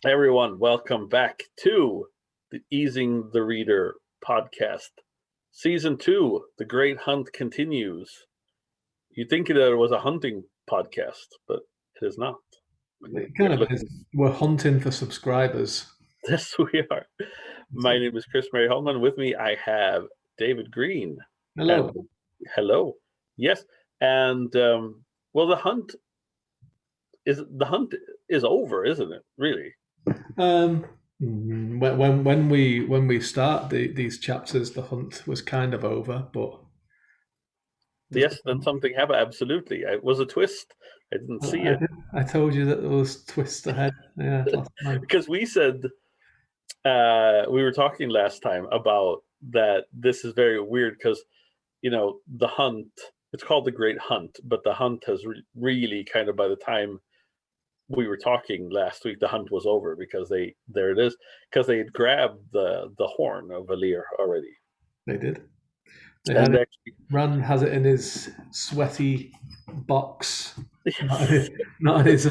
Everyone, welcome back to the Easing the Reader podcast. Season 2, The Great Hunt continues. You'd think that it was a hunting podcast, but it is not. It kind of is. We're hunting for subscribers. Yes, we are. My name is Chris Mary Hultman. With me, I have David Green. Hello. Hello. Yes, and well, the hunt is over, isn't it? Really? When we start these chapters, the hunt was kind of over, but yes, then something happened. Absolutely, it was a twist. I didn't see it. I told you that there was twists ahead. Yeah, last time. Because we said we were talking last time about that. This is very weird because the hunt. It's called the Great Hunt, but the hunt has really kind of by the time we were talking last week, the hunt was over because they had grabbed the horn of Valir already. They did. Ran has it in his sweaty box, not in his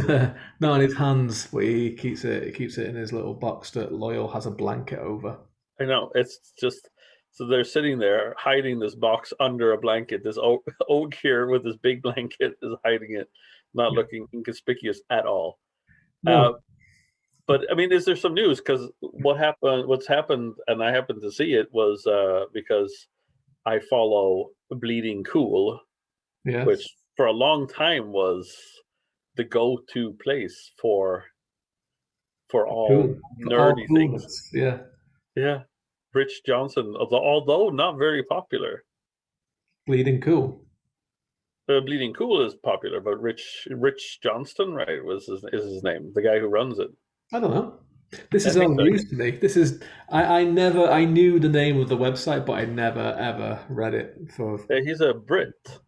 hands, but he keeps it in his little box that Loyal has a blanket over. I know, it's just so they're sitting there hiding this box under a blanket. This oak here with this big blanket is hiding it, not looking inconspicuous at all. No. But I mean, is there some news? Because what's happened, and I happened to see it, was because I follow Bleeding Cool, yes, which for a long time was the go-to place for all nerdy things. Yeah. Rich Johnson, although not very popular. Bleeding Cool. Bleeding Cool is popular, but Rich Johnston, right, is his name, the guy who runs it. I don't know. This is all news to me. This is I knew the name of the website, but I never ever read it. He's a Brit,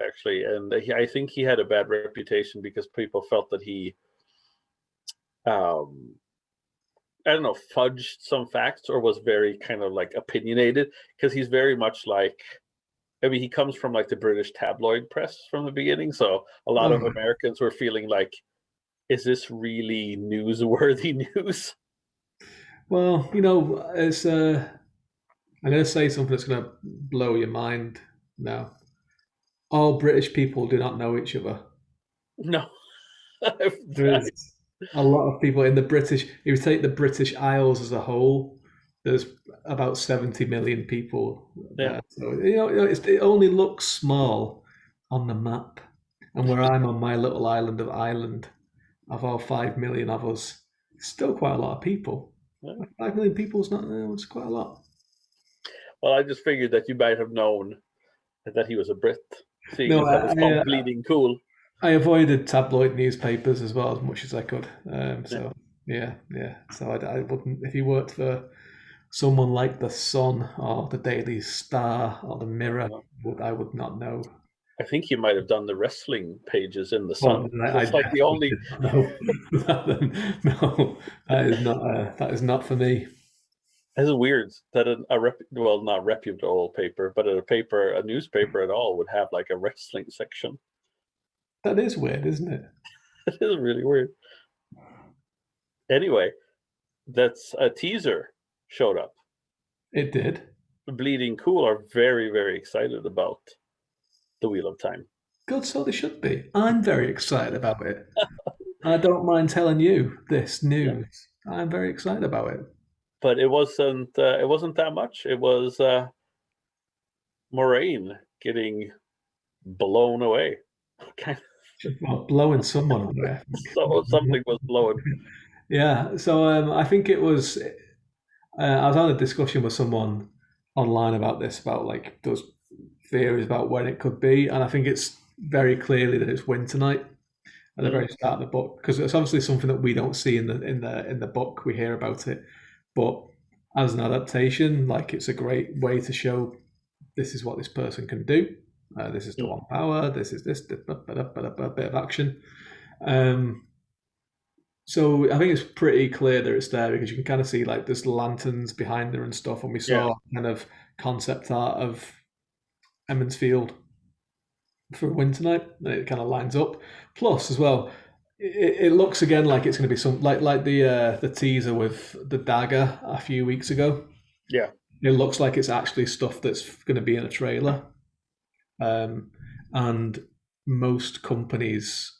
actually, and I think he had a bad reputation because people felt that he, I don't know, fudged some facts or was very kind of like opinionated, because he's very much like, I mean, he comes from like the British tabloid press from the beginning, so a lot of Americans were feeling like, is this really newsworthy news? Well, it's I'm going to say something that's going to blow your mind now. All British people do not know each other. No. There's a lot of people in the British, if you take the British Isles as a whole, there's about 70 million people there. So, it only looks small on the map. And where I'm on my little island of Ireland, of all 5 million of us, it's still quite a lot of people. Yeah. 5 million people is not, it's quite a lot. Well, I just figured that you might have known that he was a Brit, seeing as that was called Bleeding Cool. I avoided tabloid newspapers as well as much as I could. So I wouldn't, if he worked for someone like the Sun or the Daily Star or the Mirror, I would not know. I think he might have done the wrestling pages in the Sun. It's like the only. No, that is not for me. It's weird that not reputable paper, but a newspaper at all would have like a wrestling section. That is weird, isn't it? It is really weird. Anyway, that's a teaser showed up. It did. Bleeding Cool are very, very excited about the Wheel of Time. Good, so they should be. I'm very excited about it. I don't mind telling you this news. Yeah. I'm very excited about it. But it wasn't that much. It was Moraine getting blown away. Well, blowing someone away. So something was blown. Yeah. So I think it was. I was on a discussion with someone online about this, about like those theories about when it could be, and I think it's very clearly that it's Winter Night at the very start of the book, because it's obviously something that we don't see in the book. We hear about it, but as an adaptation, like, it's a great way to show this is what this person can do. This is the one power. This is this bit of action. So I think it's pretty clear that it's there, because you can kind of see like there's lanterns behind her and stuff, and we saw kind of concept art of Emmons Field for Winter Night, and it kind of lines up. Plus, as well, it looks again like it's going to be some like the teaser with the dagger a few weeks ago. Yeah, It looks like it's actually stuff that's going to be in a trailer. And most companies,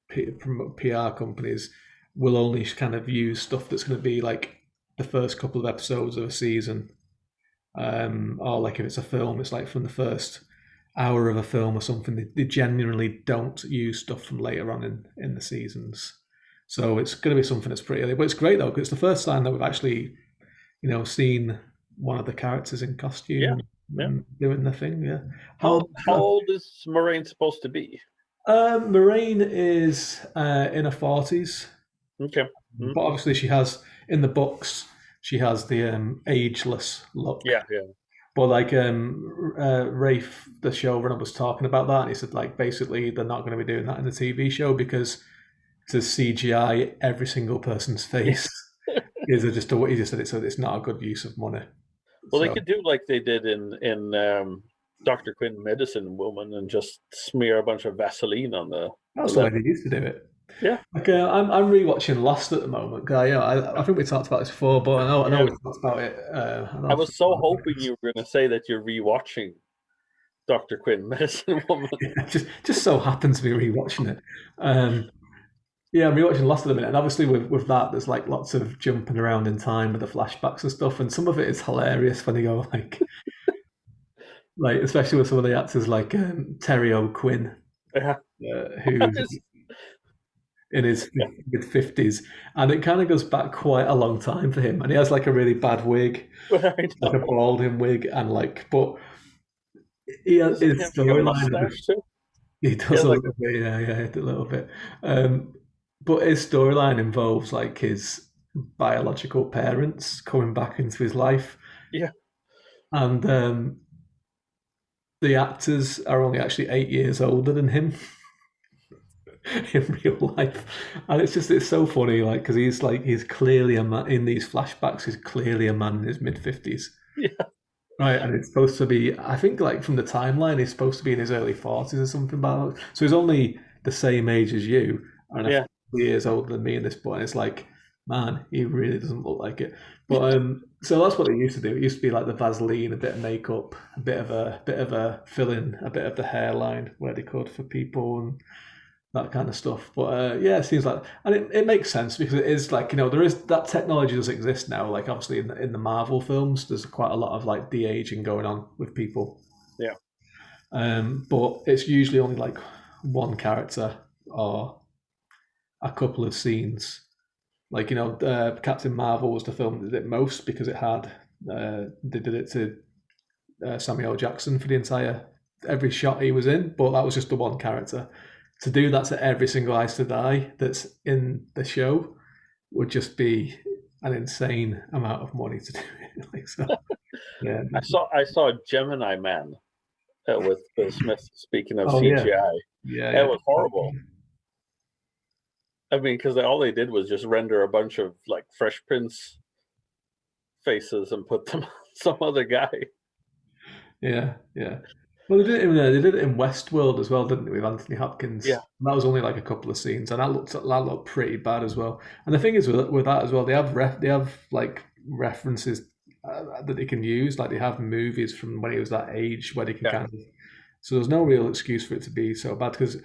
PR companies, will only kind of use stuff that's going to be like the first couple of episodes of a season, or like if it's a film, it's like from the first hour of a film or something. They genuinely don't use stuff from later on in the seasons. So it's going to be something that's pretty early, but it's great though because it's the first time that we've actually, seen one of the characters in yeah, costume yeah. doing the thing. Yeah. How old is Moraine supposed to be? Moraine is in her 40s, Okay. but obviously she has in the books she has the ageless look. Yeah, yeah, But like Rafe, the showrunner, was talking about that, and he said like basically they're not going to be doing that in the TV show because to CGI every single person's yeah. face is just a, he just said it's not a good use of money. Well, they So could do like they did in Doctor Quinn Medicine Woman and just smear a bunch of Vaseline on the that's the way leather. they used to do it. Yeah, Like I'm rewatching Lost at the moment. I think we talked about this before, but I know yeah. we talked about it. I was so hoping you were going to say that you're rewatching Doctor Quinn Medicine Woman. just so happens to be rewatching it. Yeah, I'm rewatching Lost at the minute, and obviously with that, there's like lots of jumping around in time with the flashbacks and stuff, and some of it is hilarious when they go like especially with some of the actors like Terry O'Quinn, Yeah. who's in his mid 50s, and it kind of goes back quite a long time for him, and he has like a really bad wig, I like a know. balding wig, and like, but Doesn't he his have like a storyline, mustache too? he He does has a like little bit, yeah, a little bit. But his storyline involves like his biological parents coming back into his life, yeah, and the actors are only actually 8 years older than him in real life, and it's so funny, like because he's clearly a man in these flashbacks. He's clearly a man in his mid 50s. yeah, Right, and it's supposed to be, I think, like from the timeline, he's supposed to be in his early 40s or something. About so he's only the same age as you, and a yeah. few years older than me in this point. It's like, man, he really doesn't look like it. But so that's what they used to do. It used to be like the Vaseline, a bit of makeup, a bit of a fill in, a bit of the hairline where they could for people and that kind of stuff. But yeah, it seems like, and it makes sense because it is like there is that technology does exist now. Like obviously in the Marvel films, there's quite a lot of like de aging going on with people. Yeah. But it's usually only like one character or a couple of scenes. Like Captain Marvel was the film that did it most because it had they did it to Samuel L. Jackson for the entire every shot he was in, but that was just the one character. To do that to every single Eyes to Die that's in the show would just be an insane amount of money to do it. Like so, yeah. I saw Gemini Man with Will Smith. Speaking of Oh yeah, CGI, yeah, it yeah. was horrible. I mean, because all they did was just render a bunch of like Fresh Prince faces and put them on some other guy. Yeah, yeah. Well, they did it in Westworld as well, didn't they, with Anthony Hopkins? Yeah, And that was only like a couple of scenes, and that looked pretty bad as well. And the thing is with that as well, they have like references that they can use, like they have movies from when he was that age where they can yeah. kind of. So there's no real excuse for it to be so bad because,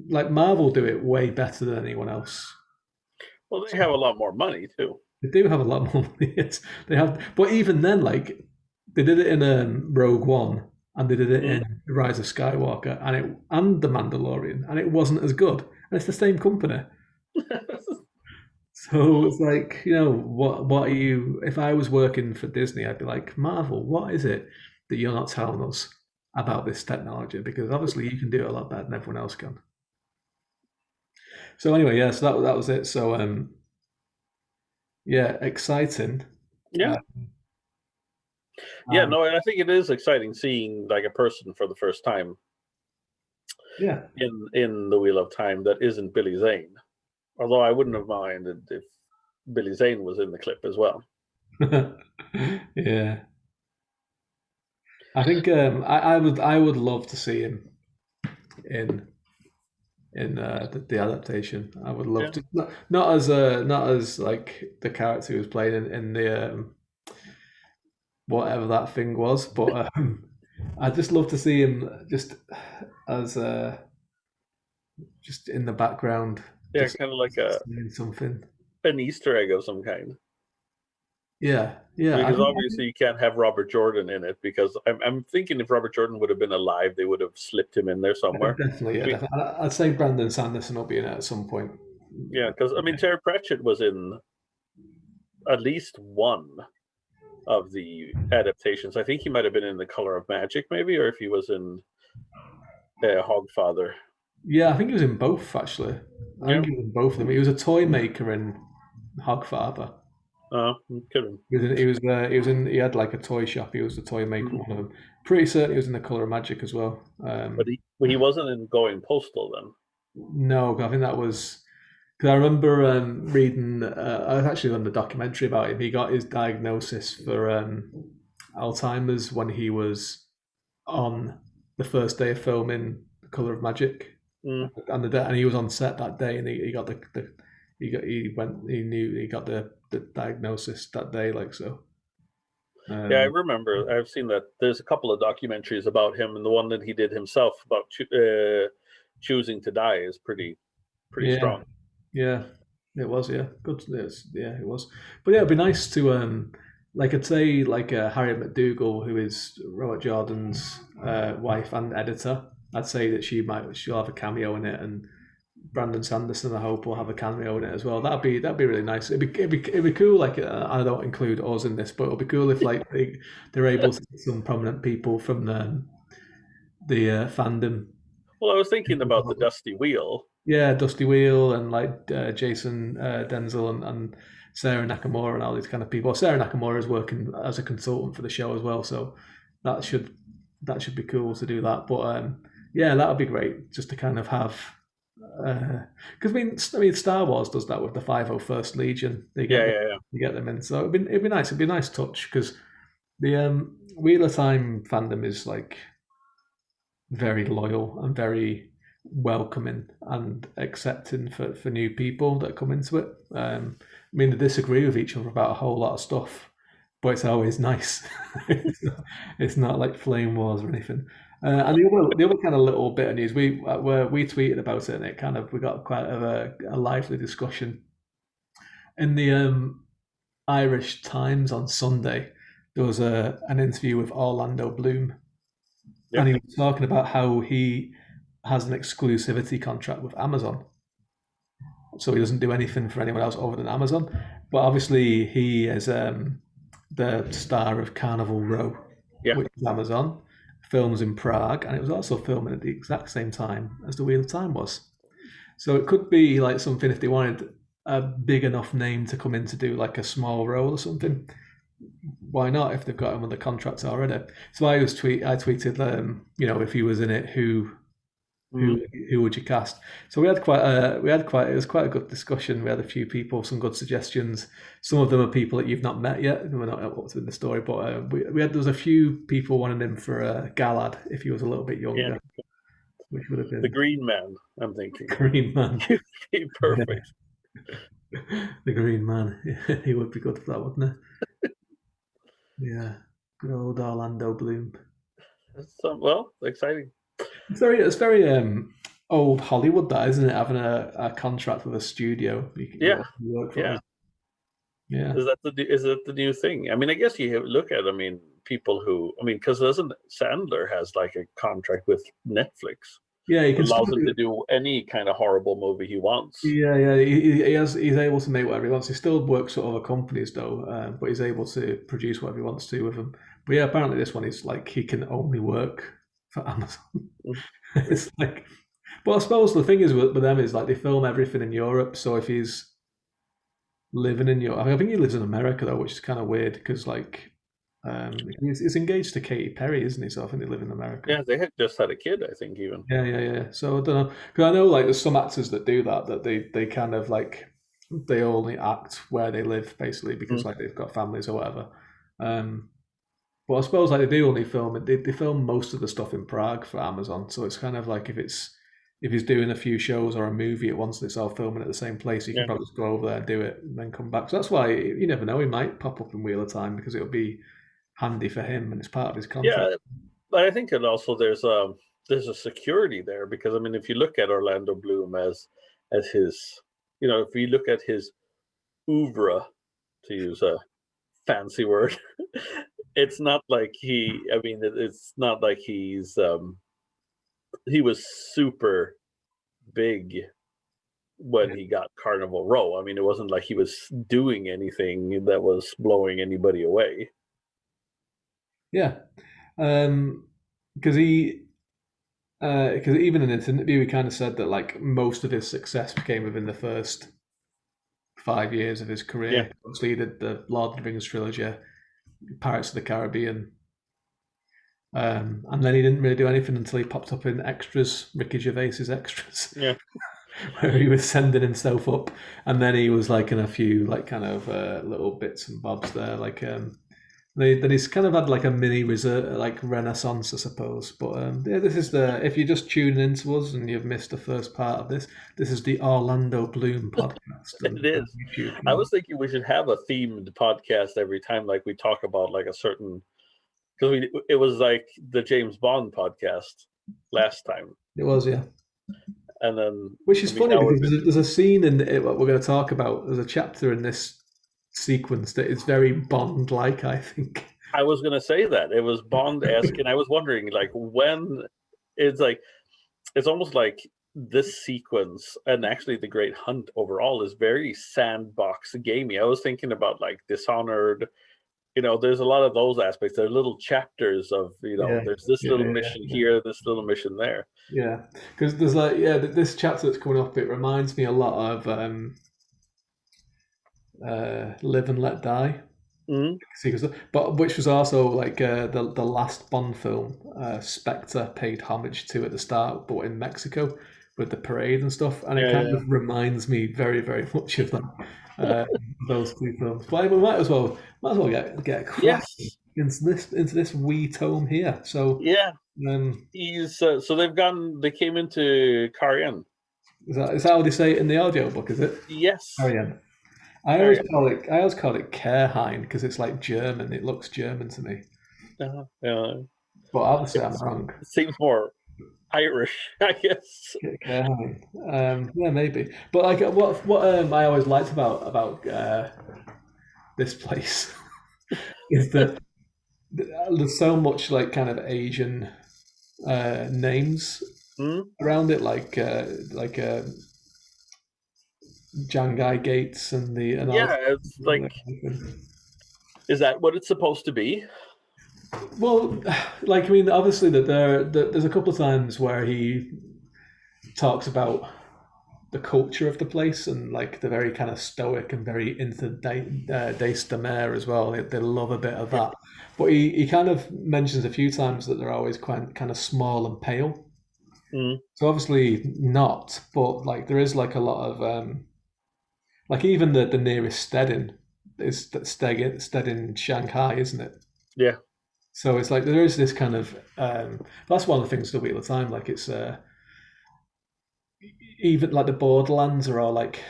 like Marvel do it way better than anyone else. Well, they have a lot more money too. They do have a lot more money. They have, but even then, like they did it in Rogue One and they did it Mm. in Rise of Skywalker and The Mandalorian, and it wasn't as good. And it's the same company, so it's like what are you? If I was working for Disney, I'd be like, Marvel, what is it that you're not telling us about this technology? Because obviously you can do it a lot better than everyone else can. So anyway, yeah, so that was it. So yeah, exciting. Yeah, Uh, yeah. and No, and I think it is exciting seeing like a person for the first time yeah. in the Wheel of Time that isn't Billy Zane. Although I wouldn't have minded if Billy Zane was in the clip as well. Yeah, I think I would love to see him in in the adaptation. I would love Yeah, to, not as like the character who was playing in the whatever that thing was, but I'd just love to see him just as just in the background, yeah, just kind of like a doing something. an Easter egg of some kind. Yeah, yeah. Because obviously you can't have Robert Jordan in it because I'm thinking if Robert Jordan would have been alive, they would have slipped him in there somewhere. Definitely, I yeah, mean, definitely. I'd say Brandon Sanderson will be in it at some point. yeah, because I mean Terry Pratchett was in at least one of the adaptations. I think he might have been in The Color of Magic, maybe, or if he was in Hogfather. Yeah, I think he was in both actually. I Yeah, think he was in both of them. He was a toy maker in Hogfather. could He was in. He had like a toy shop. He was the toy maker in one of them. Pretty certain he was in the Color of Magic as well. but he wasn't in Going Postal then. No, I think that was because I remember reading. I was actually on the documentary about him. He got his diagnosis for Alzheimer's when he was on the first day of filming The Color of Magic, Mm. and he was on set that day, and he got he knew he got the diagnosis that day, like so. Yeah, I Um, remember. I've seen that. There's a couple of documentaries about him, and the one that he did himself about choosing to die is pretty yeah, strong. yeah, it was, yeah, good. Yeah, it was. But yeah, it'd be nice to like I'd say like Harriet McDougal, who is Robert Jordan's wife and editor. I'd say that she'll have a cameo in it, and Brandon Sanderson, I hope, will have a cameo in it as well. That'd be really nice. It'd be cool. Like I don't include us in this, but it'll be cool if like they're able to get some prominent people from the fandom. Well, I was thinking about the Dusty Wheel. Yeah, Dusty Wheel and like Jason Denzel and Sarah Nakamura and all these kind of people. Sarah Nakamura is working as a consultant for the show as well, so that should that should be cool to do that. But yeah, that would be great just to kind of have because I mean, Star Wars does that with the 501st Legion. Yeah, yeah, yeah. They get them in, so it'd be nice. It'd be a nice touch because the Wheel of Time fandom is like very loyal and very welcoming and accepting for new people that come into it. I mean, they disagree with each other about a whole lot of stuff, but it's always nice. It's not like flame wars or anything. And the other kind of little bit of news we tweeted about it, and we got quite a lively discussion in the Irish Times on Sunday. There was an interview with Orlando Bloom, Yep. and he was talking about how he has an exclusivity contract with Amazon, so he doesn't do anything for anyone else other than Amazon. But obviously, he is the star of Carnival Row, Yeah. which is Amazon, films in Prague, and it was also filming at the exact same time as the Wheel of Time was. So it could be like something if they wanted a big enough name to come in to do like a small role or something. Why not if they've got him on the contract already? So I tweeted, if he was in it, Mm. who would you cast? So it was quite a good discussion. We had a few people, some good suggestions. Some of them are people that you've not met yet. We're not up to the story, but there was a few people wanting him for Galad if he was a little bit younger, Yeah. which would have The been Green Man, I'm thinking. Green Man. He'd be perfect. The Green Man. He would be good for that, wouldn't he? Yeah. Good old Orlando Bloom. Well, exciting. It's very old Hollywood, that isn't it? Having a contract with a studio, Yeah, you work for yeah. them. Yeah, Is that the new thing? I mean, I guess you look at. I mean, people who. I mean, because doesn't Sandler has like a contract with Netflix, yeah. You can still allows him do. to do any kind of horrible movie he wants. Yeah, yeah. He's able to make whatever he wants. He still works for other companies though, but he's able to produce whatever he wants to with them. But yeah, apparently this one is like he can only work for Amazon. Mm. It's like, but I suppose the thing is with them is like they film everything in Europe. So if he's living in Europe, I think he lives in America though, which is kind of weird because like he's engaged to Katy Perry, isn't he? So I think they live in America. Yeah, they had just had a kid, I think, even. Yeah, yeah, yeah. So I don't know because I know like there's some actors that do that they kind of like they only act where they live basically because Mm. like they've got families or whatever. Um, but I suppose like they do only film it. They film most of the stuff in Prague for Amazon, so it's kind of like if it's if he's doing a few shows or a movie at once and it's all filming at the same place, he can Yeah. probably just go over there, do it, and then come back. So that's why you never know. He might pop up in Wheel of Time because it'll be handy for him and it's part of his contract. Yeah, but I think it also there's a security there because I mean if you look at Orlando Bloom as his if you look at his oeuvre to use a fancy word, it's not like it's not like he was super big when Yeah. he got Carnival Row. I mean, it wasn't like he was doing anything that was blowing anybody away. Yeah. Because even in this interview, he kind of said that like most of his success came within the first 5 years of his Yeah, career. Obviously, he did the Lord of the Rings trilogy, Pirates of the Caribbean, and then he didn't really do anything until he popped up in extras, Ricky Gervais's extras, yeah. where he was sending himself up, and then he was like in a few like kind of little bits and bobs there, like then he's kind of had like a mini like renaissance, I suppose. But yeah, this is the if you're just tuning into us and you've missed the first part of this, this is the Orlando Bloom podcast and It is. YouTube I channel. was thinking we should have a themed podcast every time, like we talk about like a certain because it was like the James Bond podcast last time, It was, yeah. and then Which I is mean funny now because we've been. there's a scene in it, what we're going to talk about. There's a chapter in this sequence that is very Bond-like, I think. I was gonna say that it was Bond-esque, and I was wondering like when it's like it's almost like this sequence and actually the Great Hunt overall is very sandbox gamey. I was thinking about like Dishonored. There's a lot of those aspects. There are little chapters of Yeah, there's this yeah, little yeah, mission yeah. here, this little mission there. Yeah, because there's like this chapter that's coming up. It reminds me a lot of Live and Let Die. Mm-hmm. But which was also like the last Bond film Spectre paid homage to at the start, but in Mexico with the parade and stuff, and it Yeah, kind yeah. of reminds me very very much of that those two films. But we might as well get cracking Yes. into this wee tome here. So Yeah. um, He's so they came into Carian. is that how they say it in the audiobook? Is it? Yes. Ariane. I always call it Careheim because it's like German. It looks German to me, but obviously I'm It's, wrong. it seems more Irish, I guess. Careheim. Yeah, maybe. But like what I always liked about this place is that there's so much like kind of Asian names Hmm? around it, like Jangai Gates and all. Yeah, it's like, is that what it's supposed to be? Well, like I mean, obviously there's a couple of times where he talks about the culture of the place and like the very kind of stoic and very into Dace de Mer as well. They love a bit of Yeah. that, but he kind of mentions a few times that they're always quite kind of small and pale. Mm, So obviously not, but like there is like a lot of like even the nearest Steadin is Steadin Shanghai, isn't it? yeah. So it's like there is this kind of that's one of the things to Wheel of Time. Like it's even like the Borderlands are all like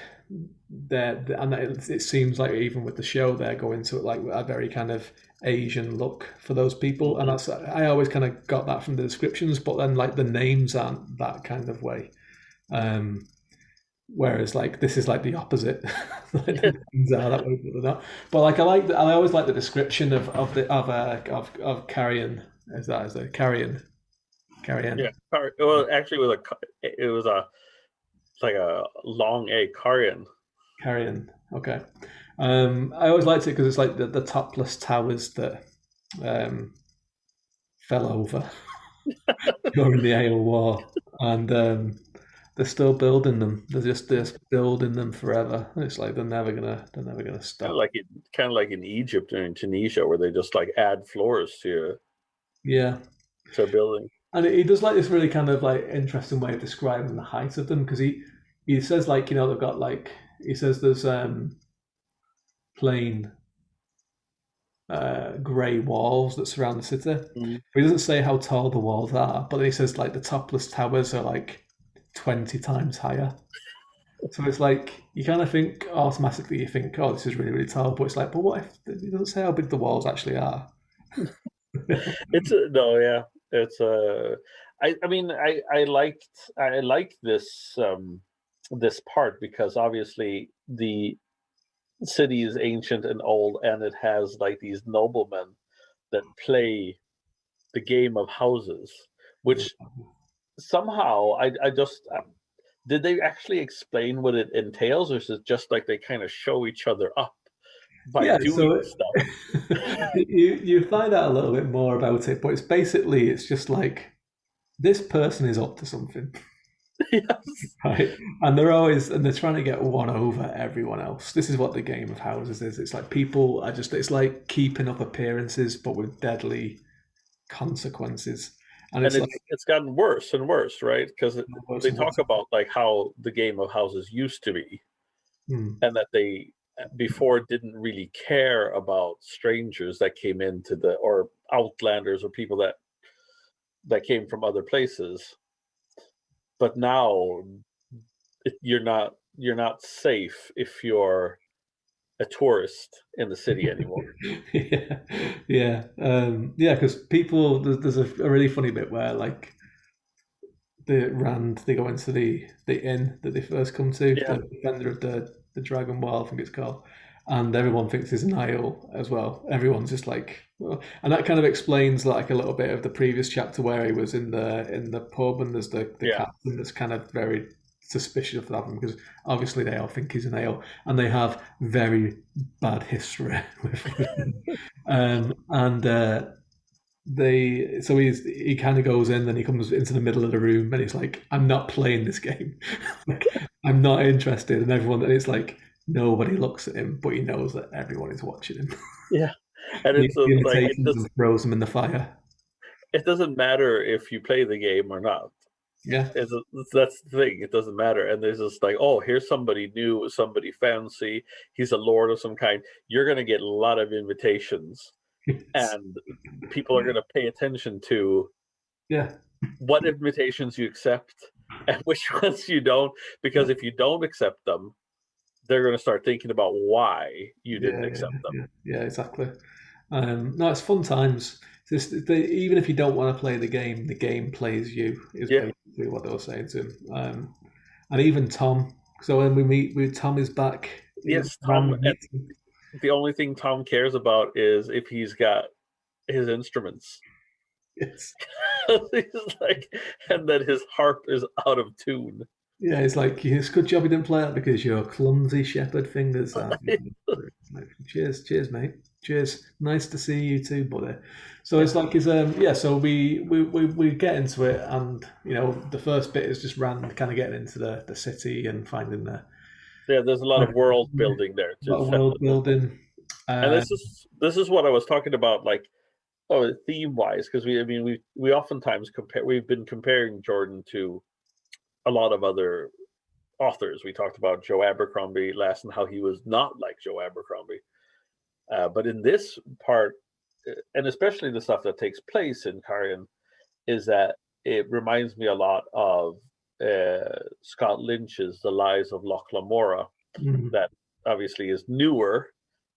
and it seems like even with the show they're going to like a very kind of Asian look for those people, and Hmm. that's I always kind of got that from the descriptions, but then like the names aren't that kind of way. Um, Whereas like this is like the opposite. Like Yeah. the names are that way, but they're not. But like I always like the description of Carrion. Is that Carrion? Yeah. Carrion. Well, actually, it was a like a long A Carian. Carrion. Okay. I always liked it because it's like the topless towers that um, fell over during the Ale War, and they're still building them. They're just building them forever. It's like they're never gonna Kind of stop. like kind of like in Egypt or in Tunisia, where they just like add floors Yeah, to a building. and he does like this really kind of like interesting way of describing the height of them because he says like they've got like he says there's plain grey walls that surround the city. Mm. But he doesn't say how tall the walls are, but then he says like the topless towers are like 20 times higher. So it's like you kind of think automatically, you think, oh, this is really, really tall. But it's like, but what if it doesn't say how big the walls actually are? It's no, yeah. It's I mean, I liked this this part because obviously the city is ancient and old, and it has like these noblemen that play the game of houses, Yeah. which somehow I just did they actually explain what it entails, or is it just like they kind of show each other up by Yeah, doing so stuff? you find out a little bit more about it, but it's just like this person is up to something, Yes. right? And they're trying to get one over everyone else. This is what the game of houses is. It's like people are just it's like keeping up appearances, but with deadly consequences. And And it's like it's gotten worse and worse, right? Because worse they and worse. talk about like how the game of houses used to be, Hmm. and that they before didn't really care about strangers that came into the or outlanders or people that came from other places. But now you're not safe if you're a tourist in the city anymore. Yeah, yeah, because people there's a really funny bit where like they go into the inn that they first come to, Yeah, the defender of the Dragon Well, I think it's called, and everyone thinks he's an ale as well. Everyone's just like, well, and that kind of explains like a little bit of the previous chapter where he was in the pub, and there's the yeah, captain that's kind of very suspicious of him because obviously they all think he's an ale, and they have very bad history with him. And he kind of goes in, then he comes into the middle of the room, and he's like, "I'm not playing this game. Like, I'm not interested." And everyone, and it's like nobody looks at him, but he knows that everyone is watching him. yeah. And The it's like invitations and throws him in the fire. it doesn't matter if you play the game or not. Yeah, That's the thing. It doesn't matter. And there's just like, oh, here's somebody new, somebody fancy. He's a lord of some kind. You're going to get a lot of invitations, and people are going to pay attention to yeah, what invitations you accept and which ones you don't. Because if you don't accept them, they're going to start thinking about why you didn't yeah, accept them. yeah, exactly. No, it's fun times. Even if you don't want to play the game plays you. Is Yeah. basically what they were saying to him. And even Tom. So when we meet, Tom is back. Yes, Tom. Rand meets him. The only thing Tom cares about is if he's got his instruments. Yes. He's like, and that his harp is out of tune. Yeah, it's like it's a good job you didn't play that because your clumsy shepherd fingers are. Like, cheers, cheers, mate. Cheers. Nice to see you too, buddy. So it's like his yeah. So we get into it, and the first bit is just Rand kind of getting into the city and finding the Yeah, there's a lot of world building there a lot to of set world the mood. building. And Uh, this is what I was talking about, like, oh, theme wise, because we I mean we oftentimes compare we've been comparing Jordan to a lot of other authors. We talked about Joe Abercrombie last and how he was not like Joe Abercrombie. But in this part, and especially the stuff that takes place in Carrion, is that it reminds me a lot of Scott Lynch's The Lies of Loch Lamora, mm, that obviously is newer,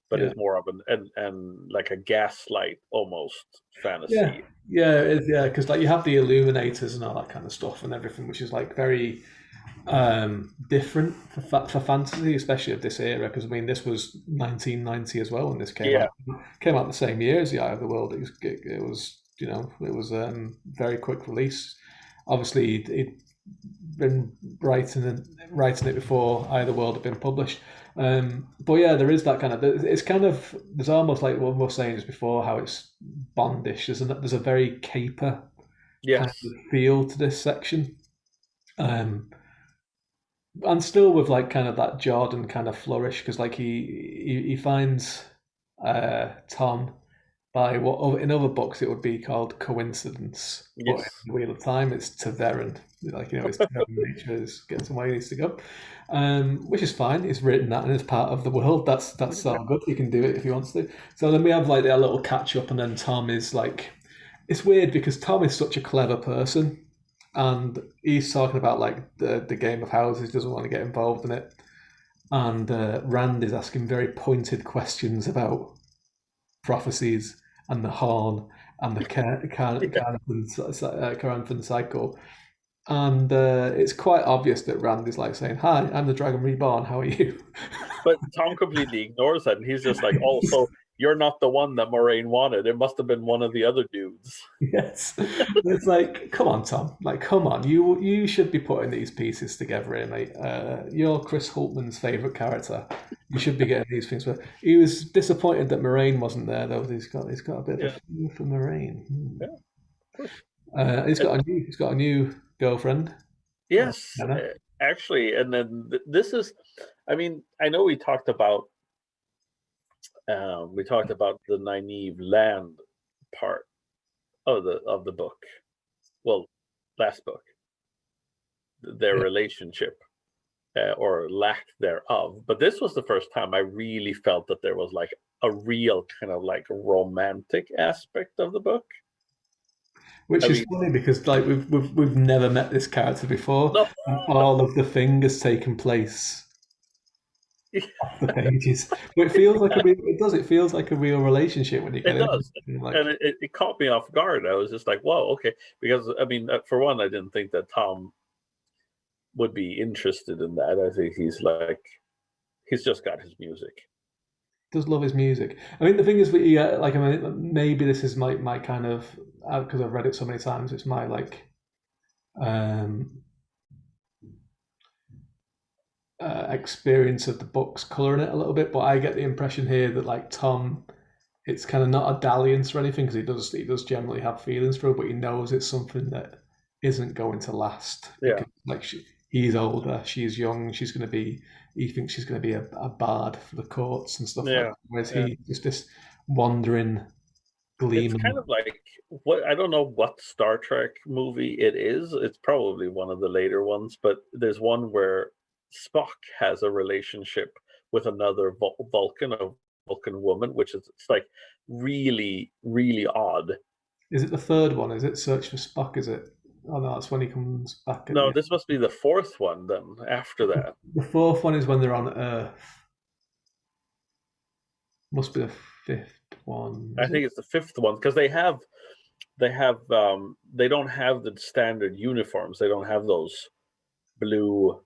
but yeah, is more of an and like a gaslight almost yeah, fantasy. yeah. Because like you have the illuminators and all that kind of stuff and everything, which is like very different for fantasy, especially of this era. Because I mean, this was 1990 as well when this came Yeah, out. Came out the same year as the Eye of the World. It was very quick release. Obviously, he'd been writing it before Eye of the World had been published. But yeah, there is that kind of. It's kind of. There's almost like what we were saying just before, how it's Bondish. There's a very caper kind yes, of feel to this section. Um, and still with like kind of that Jordan kind of flourish because like he finds Tom by what in other books it would be called coincidence, but in yes, the Wheel of Time it's Tavern. Like it's Tavern nature is getting somewhere he needs to go, which is fine. He's written that and it's part of the world. That's all good. He can do it if he wants to. So then we have like that little catch up, and then Tom is like, it's weird because Tom is such a clever person, and he's talking about like the game of houses, doesn't want to get involved in it, and Rand is asking very pointed questions about prophecies and the horn and the Yeah. Caernarfon cycle. And it's quite obvious that Rand is like saying, "Hi, I'm the Dragon Reborn. How are you?" But Tom completely ignores that, and he's just like, "Oh, so you're not the one that Moraine wanted. It must have been one of the other dudes." Yes, it's like, come on, Tom. Like, come on. You should be putting these pieces together here, mate. You're Chris Hultman's favorite character. You should be getting these things. But he was disappointed that Moraine wasn't there, though. He's got a bit of a Yeah, feeling for Moraine. yeah, of course. And He's got a new girlfriend. yes, Anna. actually, and then this is, I mean, I know we talked about the Nynaeve land part of the book. Well, last book, their Yeah. relationship or lack thereof. But this was the first time I really felt that there was like a real kind of like romantic aspect of the book. Which I is mean, funny because like we've never met this character before, no, and all of the thing has taken place off the pages. But it feels like a real, it does. It feels like a real relationship when you get it into does. it. And Like, it caught me off guard. I was just like, "Whoa, okay." Because I mean, for one, I didn't think that Tom would be interested in that. I think he's just got his music. does love his music. I mean, the thing is, like, I mean, maybe this is my kind of because I've read it so many times. It's my like um, experience of the books coloring it a little bit. But I get the impression here that like Tom, it's kind of not a dalliance or anything because he does generally have feelings for her, but he knows it's something that isn't going to last Yeah, because like he's older, she's young, she's going to be. He thinks she's going to be a bard for the courts and stuff like yeah, that. Whereas yeah. he just this wandering It's gleaming. kind of like what I don't know what Star Trek movie it is. It's probably one of the later ones, but there's one where Spock has a relationship with another a Vulcan woman, which is it's like really, really odd. Is it the third one? Is it Search for Spock? Is it? Oh no, that's when he comes back at the No, end. this must be the fourth one then after that. The fourth one is when they're on Earth. Must be the fifth one, I is it? think it's the fifth one because they don't have the standard uniforms. They don't have those blue,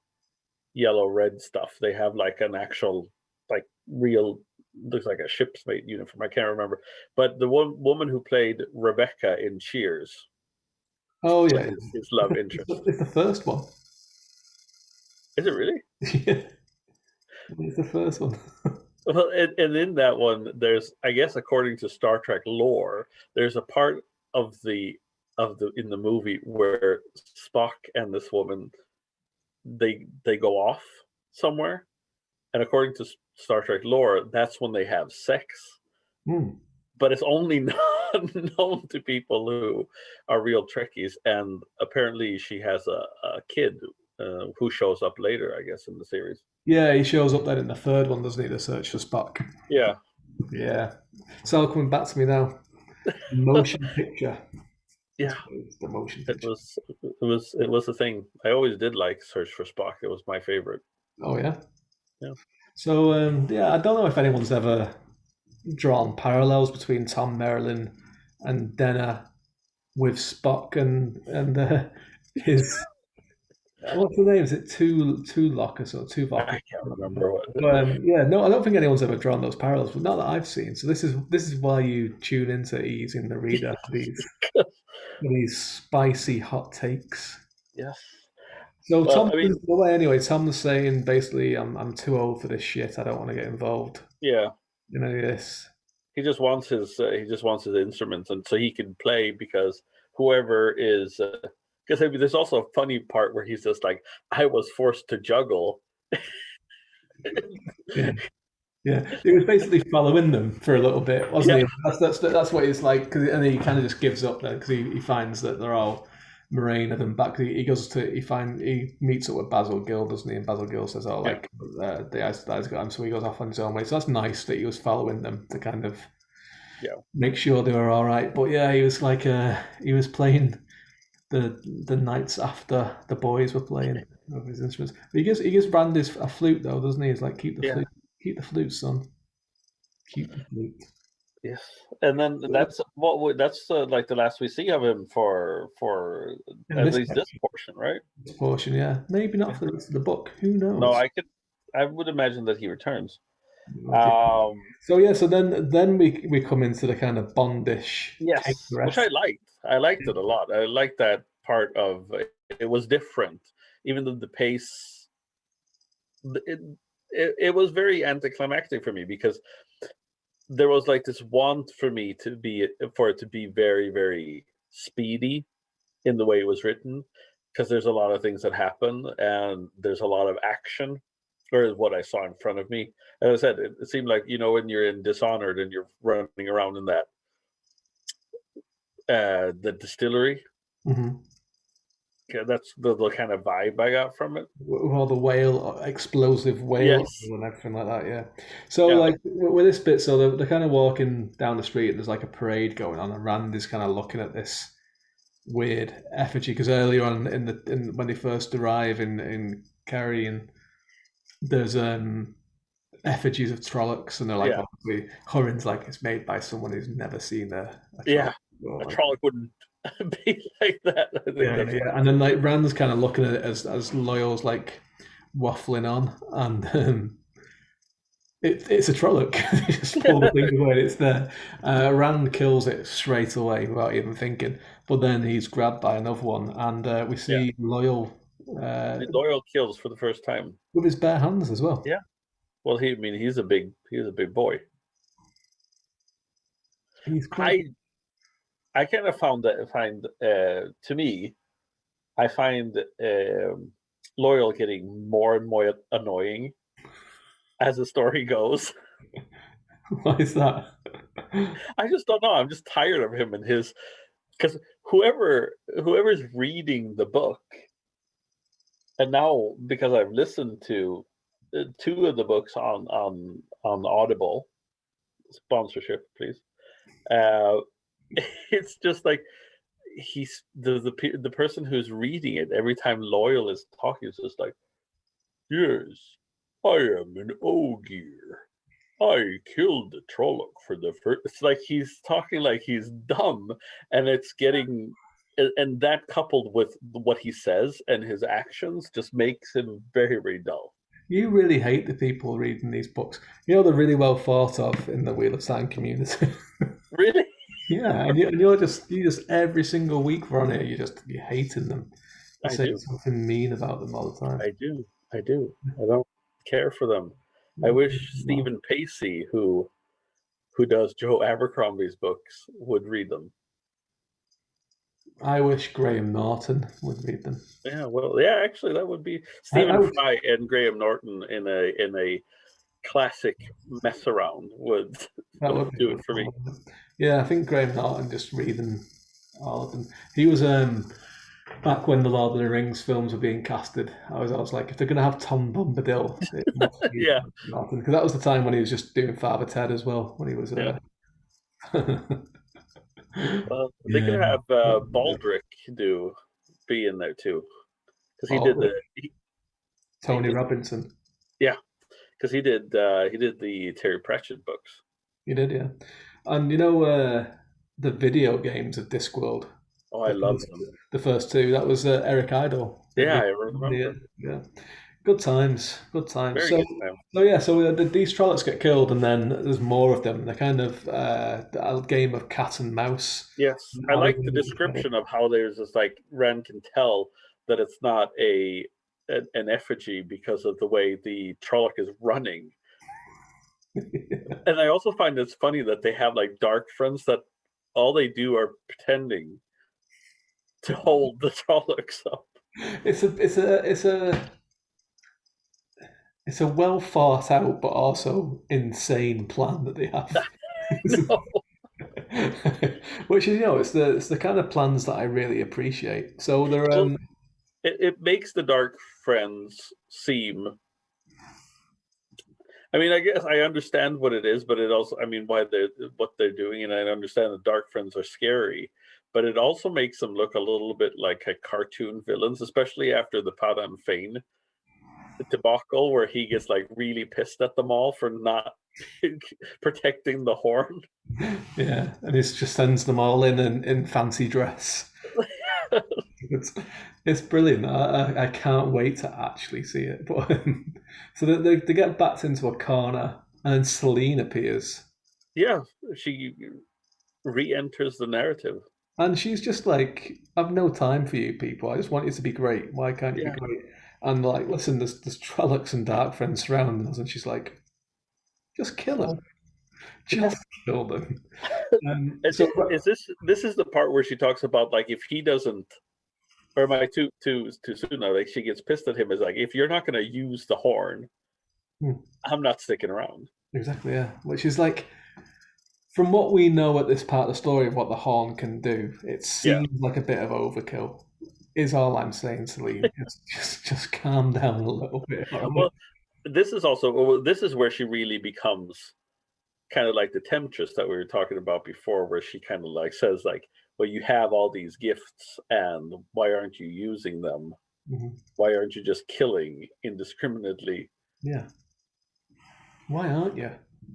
yellow, red stuff. They have like an actual like real looks like a ship's mate uniform. I can't remember. But the one woman who played Rebecca in Cheers Oh yeah, is his love interest. it's the first one. Is it really? Yeah, it's the first one. Well, and in that one, there's, I guess, according to Star Trek lore, there's a part of the in the movie where Spock and this woman they go off somewhere, and according to Star Trek lore, that's when they have sex. Hmm. But it's only known to people who are real Trekkies, and apparently she has a kid who shows up later, I guess, in the series. Yeah, he shows up then in the third one, doesn't he? The Search for Spock. Yeah, Yeah. It's all coming back to me now. Motion picture. yeah. It's the motion It picture. was it was a thing. I always did like Search for Spock. It was my favorite. Oh yeah. Yeah. So yeah, I don't know if anyone's ever drawn parallels between Tom Merlin and Denner with Spock and his what's the name? Is it two Lockers or two I Vockers? can't remember what. But yeah, no, I don't think anyone's ever drawn those parallels, but not that I've seen. So this is why you tune into Easing the Reader for these spicy hot takes. Yes. So Well, Tom, I mean, well, anyway, Tom's saying basically, I'm too old for this shit. I don't want to get involved yeah. in any of this. He just wants his instruments, and so he can play because whoever is. Because I mean, there's also a funny part where he's just like, "I was forced to juggle." Yeah. Yeah, he was basically following them for a little bit, wasn't Yeah, he? That's what he's like, cause, and then he kind of just gives up then because he finds that they're all Moraine of them back. He goes to he meets up with Basil Gill, doesn't he? And Basil Gill says, "Oh, yeah, like the guy's got him," so he goes off on his own way. So that's nice that he was following them to kind of yeah. make sure they were all right. But yeah, he was like he was playing the nights after the boys were playing of his instruments. But he gives Randy a flute though, doesn't he? He's like, keep the flute, son, keep the flute. Yes, and then that's like the last we see of him for In at this least this portion, right? portion, yeah, maybe not for the rest of the book. Who No, knows? I would imagine that he returns. Um, So yeah, so then we come into the kind of Bondish yes, which I Tinkerest. liked. I liked it a lot. I liked that part of it was different, even though the pace it it was very anticlimactic for me because there was like this want for me for it to be very very speedy in the way it was written because there's a lot of things that happen and there's a lot of action or is what I saw in front of me. As I said, it seemed like when you're in Dishonored and you're running around in that the distillery. Mm-hmm. Yeah, that's the kind of vibe I got from it. Well, the whale, explosive whale, Yes. and everything like that. Yeah. So Yeah. like with this bit, so they're kind of walking down the street, and there's like a parade going on, and Rand is kind of looking at this weird effigy because earlier on when they first arrive in Kerry, and there's effigies of Trollocs, and they're like Yeah. obviously Hurin's like it's made by someone who's never seen a Trolloc Yeah. before, A like. Trolloc wouldn't be like that. I think Yeah, that's yeah, and then like Rand's kind of looking at it as Loyal's like waffling on, and it's a Trolloc. They just pull the thing away, and it's there. Rand kills it straight away without even thinking, but then he's grabbed by another one, and we yeah. see Loyal The Loyal kills for the first time. with his bare hands as well. Yeah. Well, he's a big boy. He's quite. I kind of find to me I find Loyal getting more and more annoying as the story goes. Why is that? I just don't know. I'm just tired of him and his because whoever's reading the book, and now because I've listened to two of the books on Audible sponsorship, please. Uh, it's just like he's the person who's reading it every time Loyal is talking is just like, yes, I am an ogier. I killed the Trolloc for the first. It's like he's talking like he's dumb, and it's getting, and that coupled with what he says and his actions just makes him very, very dull. You really hate the people reading these books. You know they're really well thought of in the Wheel of Time community. Really, Yeah, and you're just every single week we're on it, you're hating them. You're I saying do, something mean about them all the time. I do, I do. I don't care for them. I wish Stephen Pacey, who does Joe Abercrombie's books, would read them. I wish Graham Norton would read them. Yeah, well, yeah, actually, that would be I Stephen would, Fry and Graham Norton in a classic mess around would that would be do good it for me. fun. Yeah, I think Graham Norton just reading all of them. He was back when the Lord of the Rings films were being casted. I was like, if they're gonna have Tom Bombadil, it must be Yeah, Norton because that was the time when he was just doing Father Ted as well. When he was yeah. They could yeah. have Baldric be in there too, because Aldrich, he Tony did Robinson. yeah, because he did the Terry Pratchett books. You did, yeah. And the video games of Discworld, Oh, I the love first, them. the first two, that was Eric Idle. Yeah, I Yeah, remember. yeah. Good times, good times. Very So, good time. so yeah, so these Trollocs get killed, and then there's more of them. They're kind of a game of cat and mouse. Yes, I like the description of how there's this like Rand can tell that it's not an effigy because of the way the Trolloc is running. And I also find it's funny that they have like dark friends that all they do are pretending to hold the Trollocs up. It's a well thought out but also insane plan that they have. No. Which is, it's the kind of plans that I really appreciate. So they're Well, it makes the dark friends seem. I mean, I guess I understand what it is, but it also, I mean, what they're doing, and I understand the dark friends are scary, but it also makes them look a little bit like a cartoon villains, especially after the Padan Fane debacle, where he gets like really pissed at them all for not protecting the horn. Yeah, and he just sends them all in fancy dress. It's it's brilliant. I can't wait to actually see it. But so they get backed into a corner, and then Selene appears, Yeah, she re-enters the narrative. and she's just like, "I've no time for you people. I just want you to be great. Why can't you be Yeah, great?" And like, listen, there's Trollocs and Dark Friends surrounding us, and she's like, "Just kill them, yeah. just kill them." And So is this is the part where she talks about like if he doesn't, or am I too soon now? Like she gets pissed at him is like if you're not going to use the horn, hmm, I'm not sticking around. exactly, yeah. Which is like, from what we know at this part of the story of what the horn can do, it Yeah. seems like a bit of overkill. Is all I'm saying, Celine. Just calm down a little bit. All right? Well, this is also this is where she really becomes kind of like the temptress that we were talking about before, where she kind of like says like, "Well, you have all these gifts, and why aren't you using them? Mhm. Why aren't you just killing indiscriminately?" Yeah. Why aren't you?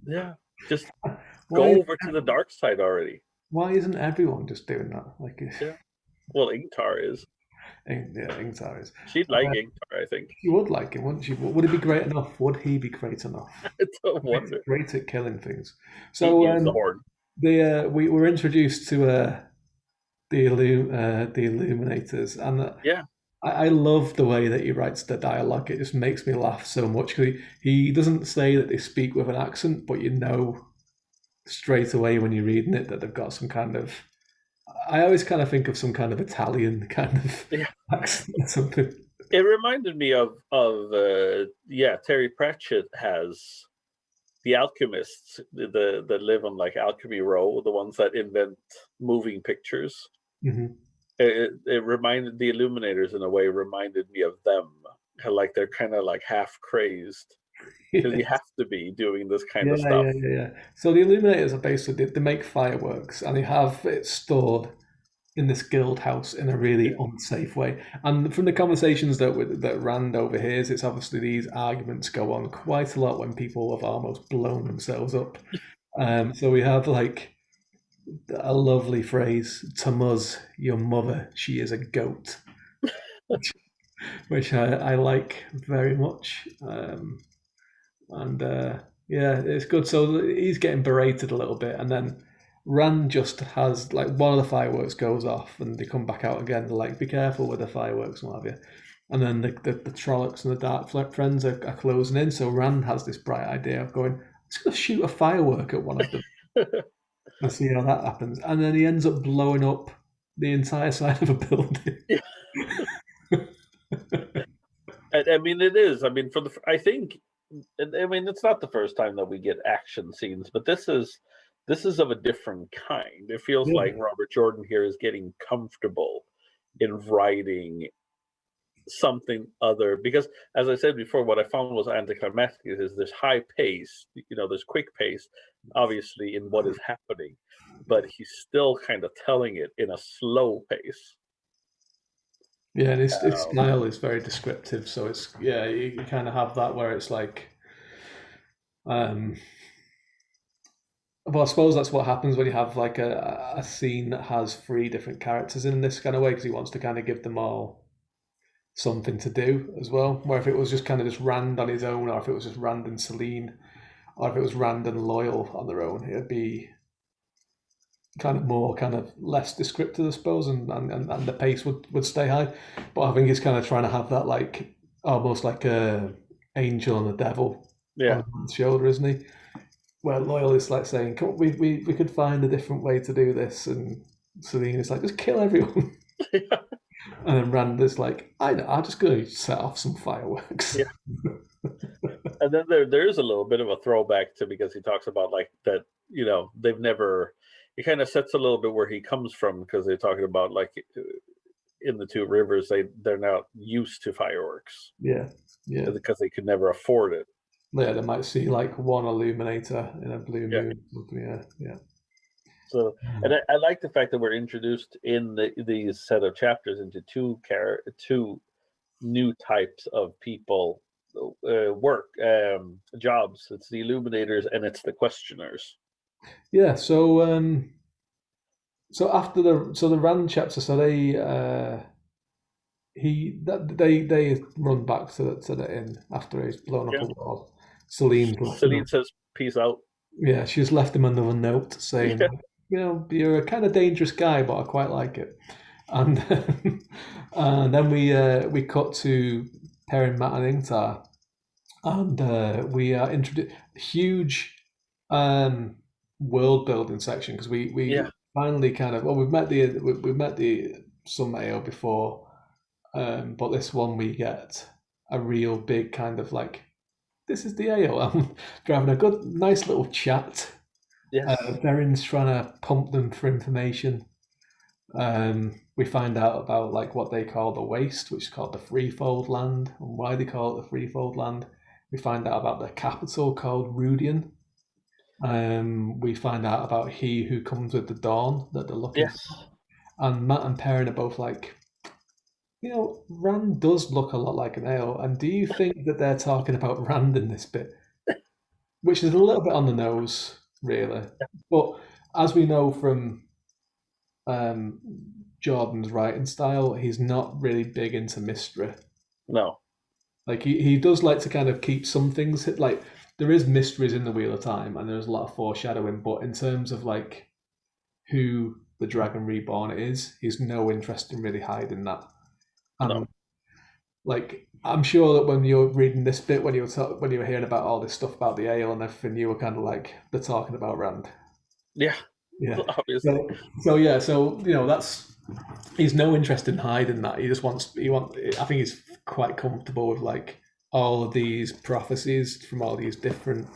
Yeah, just Why? go over to the dark side already. Why isn't everyone just doing that? Like, Yeah. Well, Ingtar is. yeah, Ingtar is. She'd like Ingtar, I think. You would like him, wouldn't you? Would it be great enough? Would he be great enough? I don't He's wonder. great at killing things. He'd So use the horn. we were introduced to the Illuminators, and Yeah. I love the way that he writes the dialogue. It just makes me laugh so much. He doesn't say that they speak with an accent, but you know straight away when you're reading it that they've got some kind of. I always kind of think of some kind of Italian kind of Yeah. accent or something. It reminded me of yeah, Terry Pratchett has the alchemists, the that live on like Alchemy Row, the ones that invent moving pictures. Hmm. It reminded the Illuminators in a way reminded me of them. How, like they're kind of like half crazed because Yeah, you have to be doing this kind yeah, of stuff. yeah, yeah, yeah. So the Illuminators are basically they make fireworks and they have it stored in this guild house in a really Yeah. unsafe way. And from the conversations that Rand overhears, it's obviously these arguments go on quite a lot when people have almost blown themselves up. So we have like a lovely phrase, Tamuz, your mother, she is a goat, which I like very much. And yeah, it's good. So he's getting berated a little bit, and then Rand just has like one of the fireworks goes off, and they come back out again. They're like, "Be careful with the fireworks and what have you." And then the Trollocs and the Dark Friends are closing in. So Rand has this bright idea of going, "Let's go shoot a firework at one of them and see how that happens." And then he ends up blowing up the entire side of a building. Yeah. I mean, it is. I mean, for the I think I mean, it's not the first time that we get action scenes, but this is of a different kind. It feels like Yeah, Robert Jordan here is getting comfortable in writing something other because as I said before, what I found was anticlimactic is this high pace, there's quick pace, obviously, in what is happening, but he's still kind of telling it in a slow pace. yeah, and his Um, style is very descriptive. So it's yeah, you kind of have that where it's like. Um, well, I suppose that's what happens when you have like a scene that has three different characters in this kind of way because he wants to kind of give them all something to do as well. Where if it was just kind of just Rand on his own, or if it was just Rand and Selene, or if it was Rand and Loyal on their own, it'd be kind of more kind of less descriptive, I suppose, and the pace would stay high. But I think he's kind of trying to have that like almost like a angel and the devil yeah. on his shoulder, isn't he? Where Loyal is like saying, "Come, we could find a different way to do this," and Selene is like, "Just kill everyone." And then Rand is like, "I know, I'm just going to set off some fireworks." Yeah. And then there's a little bit of a throwback to because he talks about like that, they've never. He kind of sets a little bit where he comes from because they're talking about like in the Two Rivers they're not used to fireworks Yeah, yeah, because they could never afford it. yeah. They might see like one illuminator in a blue Yeah, moon. Or something. Yeah, yeah. So, and I like the fact that we're introduced in these set of chapters into two new types of people, work, jobs. It's the illuminators and it's the questioners. Yeah. So after the Rand chapter, so they run back to the inn after he's blown up Yeah. a wall. Celine's left him. Selene says, "Peace out." Yeah, she's left him another note saying, Yeah. you're a kind of dangerous guy, but I quite like it. And and then we cut to Perrin, Matt, and Ingtar, and we are introduced huge world building section because we Yeah. finally kind of we've met the some AO before, but this one we get a real big kind of like, this is the AO. They're having a good, nice little chat. Yes. Perrin's trying to pump them for information. We find out about like what they call the waste, which is called the Freefold Land, and why they call it the Freefold Land. We find out about the capital called Rudian. We find out about he who comes with the dawn that they're looking Yes. for. And Matt and Perrin are both like, Rand does look a lot like an ale. And do you think that they're talking about Rand in this bit? Which is a little bit on the nose, really. But as we know from Jordan's writing style, he's not really big into mystery. No. Like he does like to kind of keep some things like there is mysteries in the Wheel of Time and there's a lot of foreshadowing, but in terms of like who the Dragon Reborn is, he's no interest in really hiding that. And No. like I'm sure that when you're reading this bit, when you were hearing about all this stuff about the ale and everything, you were kind of like, they're talking about Rand. Yeah. Yeah. Obviously. So that's he's no interest in hiding that. I think he's quite comfortable with like all of these prophecies from all these different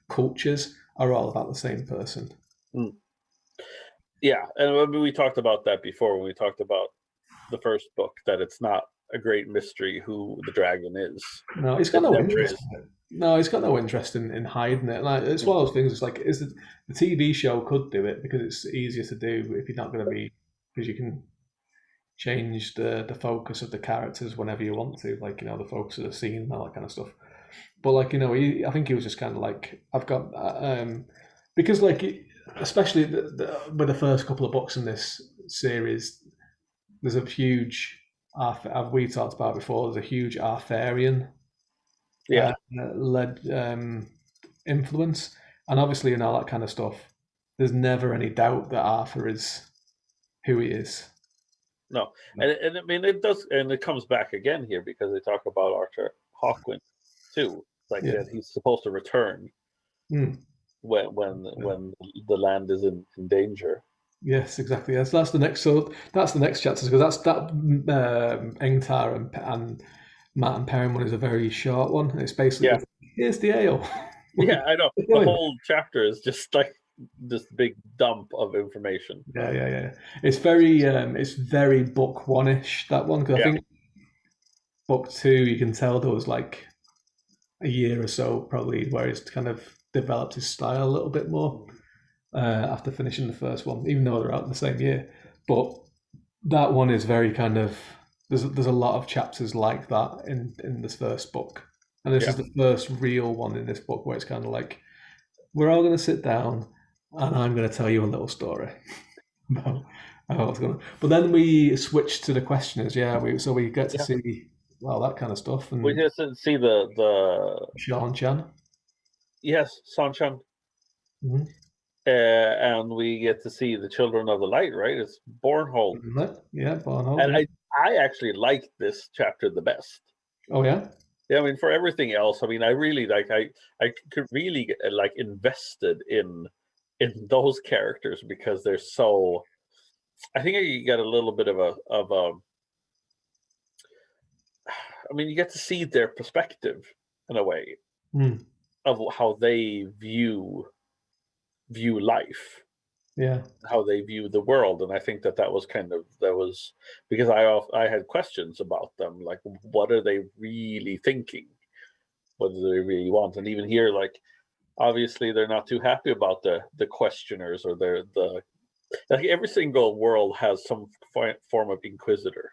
cultures are all about the same person. Mm. Yeah, and we talked about that before when we talked about the first book, that it's not a great mystery who the dragon is. No, he's got no interest in it. No, he's got no interest in hiding it. Like it's one of those things. It's like the TV show could do it because it's easier to do if you're not going to be, because you can change the focus of the characters whenever you want to, like the focus of the scene and all that kind of stuff. But like I think he was just kind of like, I've got because like especially with the first couple of books in this series, there's a huge we talked about before. There's a huge Arthurian led influence, and obviously in all that kind of stuff, there's never any doubt that Arthur is who he is. No, and I mean it does, and it comes back again here because they talk about Arthur Hawkwind too, like that he's supposed to return when the land is in danger. Yes, exactly. Yes, that's the next. So that's the next chapter because that Engtar and Matt and Perrin one is a very short one. It's basically here's the ale. Yeah, I know. The whole chapter is just like this big dump of information. Yeah. It's very book one-ish, that one, because I think book two you can tell there was like a year or so probably where he's kind of developed his style a little bit more after finishing the first one, even though they're out in the same year. But that one is very kind of there's a lot of chapters like that in this first book, and this is the first real one in this book where it's kind of like we're all going to sit down and I'm going to tell you a little story about what's going on. But then we switch to the questioners. So we get to see that kind of stuff, and we get to see the Sean Chan. Yes, Sanchan. Mm-hmm. And we get to see the Children of the Light, right? It's Bornhold. Yeah, Bornhold. And I actually liked this chapter the best. Oh yeah? Yeah, I mean, for everything else, I mean, I really I could really get like invested in those characters because they're so. I think you get a little bit of a. I mean, you get to see their perspective in a way of how they view life, how they view the world, and I think that was because I had questions about them, like what are they really thinking, what do they really want, and even here, like obviously they're not too happy about the questioners or the Like every single world has some form of inquisitor.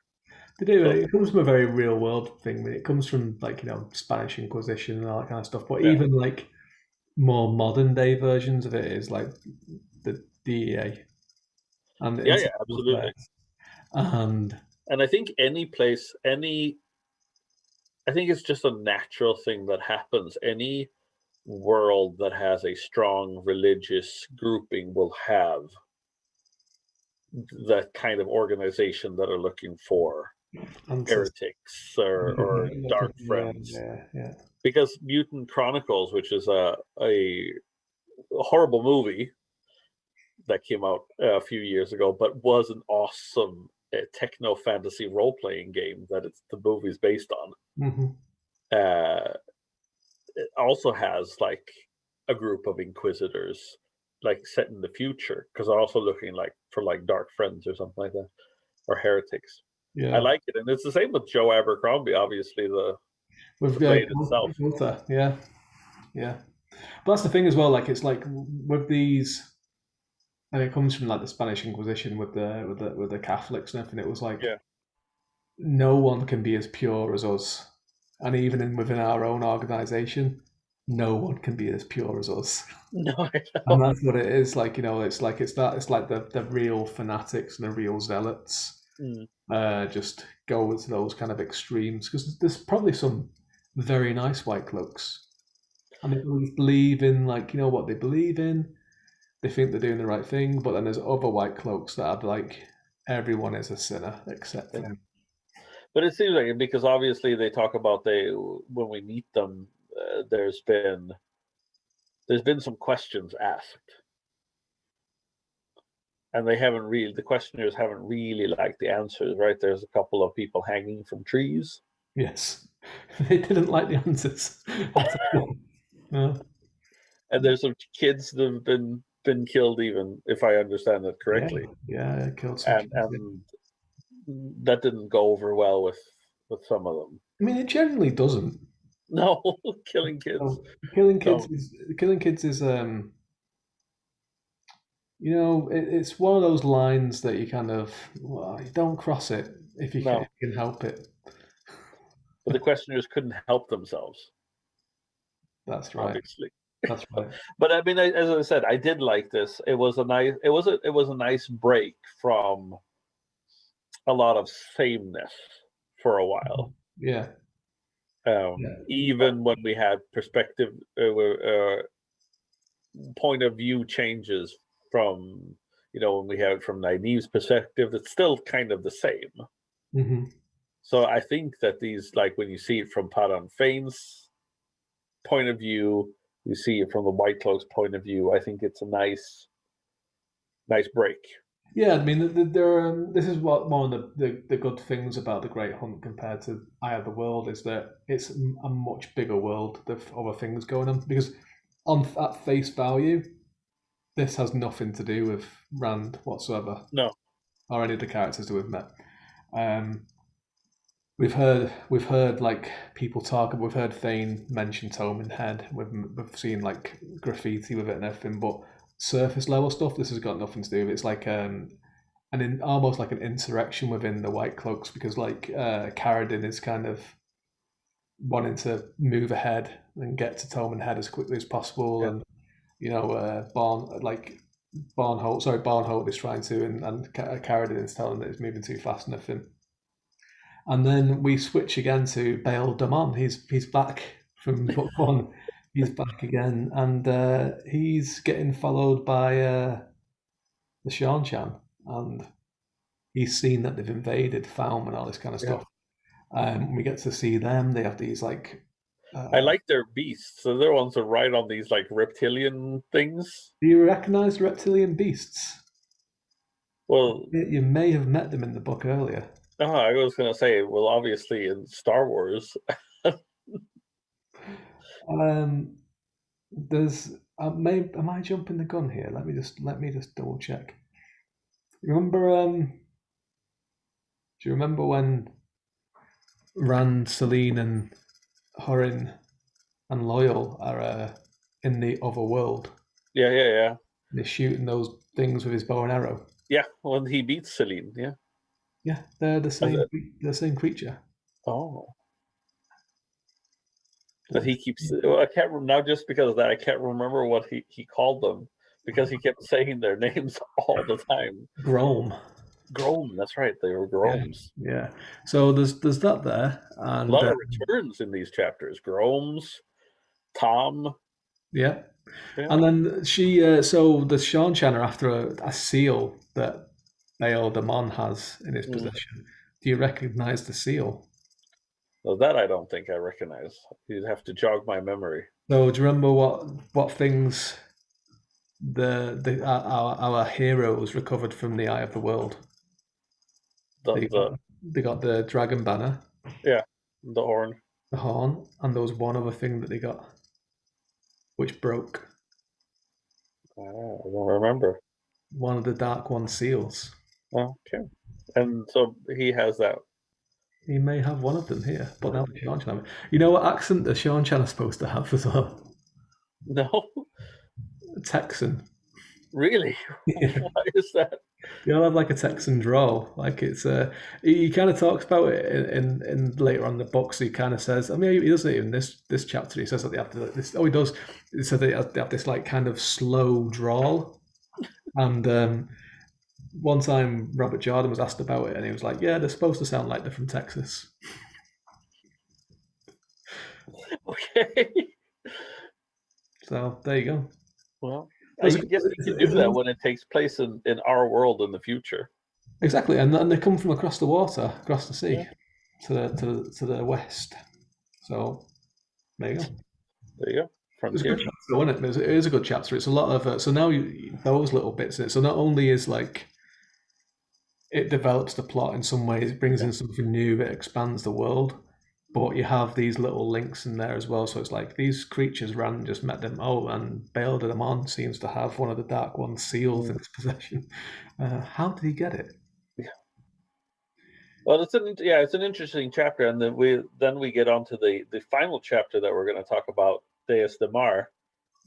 They do. So It comes from a very real world thing. It comes from like Spanish Inquisition and all that kind of stuff. But yeah, even like more modern day versions of it is like the DEA and yeah, yeah, international absolutely. affairs. And And I think I think it's just a natural thing that happens. Any world that has a strong religious grouping will have that kind of organization that are looking for answers. heretics or dark friends. Yeah. Because Mutant Chronicles, which is a horrible movie that came out a few years ago, but was an awesome techno fantasy role playing game that the movie's based on. Mm-hmm. It also has like a group of inquisitors, like set in the future, because they're also looking like for like dark friends or something like that, or heretics. I Yeah. like it, and it's the same with Joe Abercrombie. Obviously, the With blade itself. Gotha, yeah, yeah. But that's the thing as well. Like it's like with these, and it comes from like the Spanish Inquisition with the Catholics and everything. It was like Yeah. no one can be as pure as us, and even within our own organization, no one can be as pure as us. No, I And know. that's what it is. Like it's like the real fanatics and the real zealots. Mm. Just go to those kind of extremes because there's probably some very nice white cloaks and they believe in like what they believe in. They think they're doing the right thing, but then there's other white cloaks that are like everyone is a sinner except for Yeah. me. But it seems like it because obviously they talk about when we meet them, there's been some questions asked, and the questioners haven't really liked the answers. Right? There's a couple of people hanging from trees. Yes, they didn't like the answers at all. No. And there's some kids that have been killed, even if I understand that Yeah, correctly, yeah, killed some and kids. that didn't go over well with some of them. I mean, it generally doesn't. No, killing kids. So, killing kids No, is killing kids is it's one of those lines that you kind of, well, you don't cross it if no. you can help it. But the questioners couldn't help themselves, That's right. obviously. That's right. But I mean, as I said, I did like this. It was a nice break from a lot of sameness for a while. Yeah. Yeah. Even when we had perspective, point of view changes from when we have it from Nynaeve's perspective, it's still kind of the same. Hmm. So I think that these, like when you see it from Padan Fane's point of view, you see it from the White Cloak's point of view. I think it's a nice break. Yeah, I mean, this is what one of the good things about the Great Hunt compared to Eye of the World is that it's a much bigger world with other things going on. Because at face value, this has nothing to do with Rand whatsoever No, or any of the characters that we've met. Um, we've heard like people talk. We've heard Thane mention Tome Head. We've seen like graffiti with it and everything, but surface level stuff. This has got nothing to do with it. It's like almost like an insurrection within the White Cloaks because like Carradine is kind of wanting to move ahead and get to Tome Head as quickly as possible, yeah. and Barnholt is trying to, and Carradine is telling that it's moving too fast and everything. And then we switch again to Bail Damon. He's back from book one. He's back again, and he's getting followed by the Shan Chan, and he's seen that they've invaded Falm and all this kind of Yeah. stuff. We get to see them. They have these like. I like their beasts. So they're ones that ride on these like reptilian things. Do you recognise reptilian beasts? Well, You may have met them in the book earlier. I was gonna say, well, obviously in Star Wars. Um, there's am I jumping the gun here? Let me just double check. Remember do you remember when Rand, Selene, and Horin and Loyal are in the other world? Yeah, yeah, yeah. He's shooting those things with his bow and arrow. Yeah, when he beats Selene. Yeah. Yeah, they're the As same. a- The same creature. oh, but Yeah. he keeps. Well, I can't remember now. Just because of that, I can't remember what he called them because he kept saying their names all the time. Grome. Grome. That's right. They were Yeah, Gromes. yeah. So there's that there, A and lot of returns in these chapters. Gromes, Tom. yeah, Yeah. and then she. So the Sean Chan are after a seal that Bail Damon has in his Mm. possession. Do you recognize the seal? Well, that I don't think I recognize. You'd have to jog my memory. So do you remember what things our heroes recovered from the Eye of the World? They got, The they got the dragon banner, yeah, the horn. the horn, and there was one other thing that they got, which broke. Oh, I don't remember. One of the Dark One seals. Okay. And so he has that. He may have one of them here, but now the Sean Chan. You know what accent the Sean Chan are supposed to have as well? No, Texan. really? Yeah. Why is that? They all have like a Texan drawl. Like it's he kind of talks about it in later on in the books. He kind of says, I mean, he doesn't even this chapter. He says that they have this. Oh, he does. He said they have this like kind of slow drawl. And one time Robert Jordan was asked about it, and he was like, "Yeah, they're supposed to sound like they're from Texas." Okay. So there you go. Well, I It's, guess you can do it's, that when it takes place in our world in the future. exactly, and they come from across the water, across the sea, Yeah, to the west. So there you go. there you go. It's a good Frontier. chapter, isn't it? It is a good chapter. It's a lot of so now those little bits in it. So not only is like it develops the plot in some ways, it brings Yeah. in something new, it expands the world, but you have these little links in there as well. So it's like these creatures Rand just met them. Oh, and Bail de Damon seems to have one of the Dark One's seals in Mm. his possession. How did he get it? Yeah. Well, it's an interesting chapter, and then we get on to the final chapter that we're going to talk about, Deus de Mar,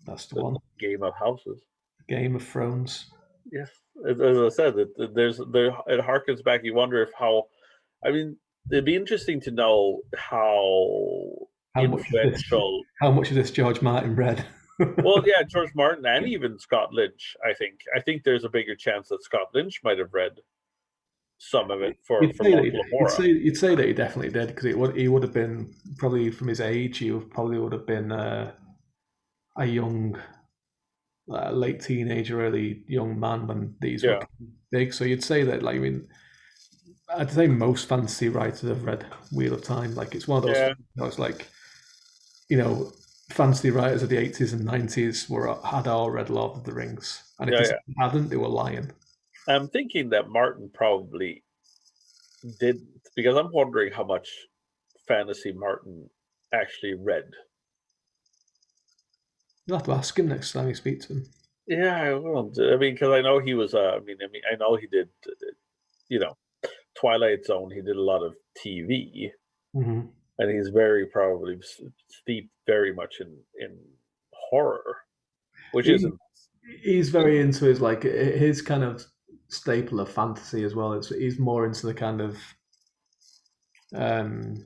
That's the the one. Game of Houses. Game of Thrones. Yes, as I said, it harkens back. You wonder if how. I mean, it'd be interesting to know how How much of this? influential. How much of this George Martin read? Well, yeah, George Martin and even Scott Lynch. I think there's a bigger chance that Scott Lynch might have read some of it for You'd say that Monk Lamora. you'd say that he definitely did because he would have been probably from his age. Probably would have been a young, late teenager, early young man when these were Yeah, big. So you'd say that, like, I mean, I'd say most fantasy writers have read Wheel of Time. Like, it's one of those yeah, things that was like, you know, fantasy writers of the 80s and 90s had all read Lord of the Rings, and if yeah, they yeah. hadn't, they were lying. I'm thinking that Martin probably did because I'm wondering how much fantasy Martin actually read. You'll have to ask him next time you speak to him. Yeah, I will. I mean, because I know he was. I know he did. You know, Twilight Zone. He did a lot of TV, Mm-hmm. and he's very probably steeped very much in horror, which He, isn't. he's very into his kind of staple of fantasy as well. He's more into the kind of um,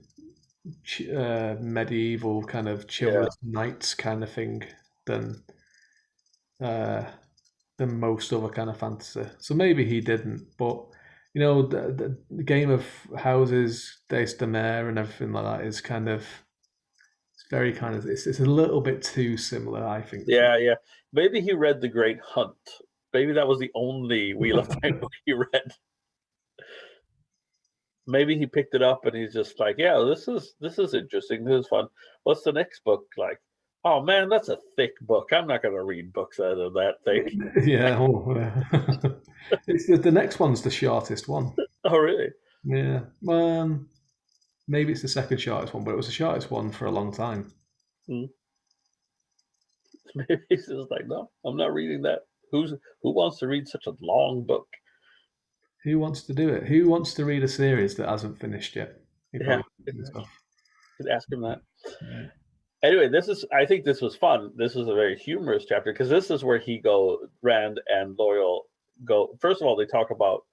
medieval kind of Yeah, chivalrous knights kind of thing than uh, than most other kind of fantasy. So maybe he didn't, but the Game of Houses, Dace de Mer, and everything like that is kind of it's very kind of it's a little bit too similar, I think. yeah, yeah. Maybe he read The Great Hunt. Maybe that was the only Wheel of Time book he read. Maybe he picked it up and he's just like, yeah, this is interesting. This is fun. What's the next book like? Oh man, that's a thick book. I'm not going to read books out of that thick. Yeah, it's the next one's the shortest one. Oh really? Yeah, maybe it's the second shortest one, but it was the shortest one for a long time. Hmm. Maybe he's just like, no, I'm not reading that. Who wants to read such a long book? Who wants to do it? Who wants to read a series that hasn't finished yet? He Yeah, probably thinks of. could ask him that. Yeah. Anyway, I think this was fun. This was a very humorous chapter because this is where Rand and Loyal go. First of all, they talk about,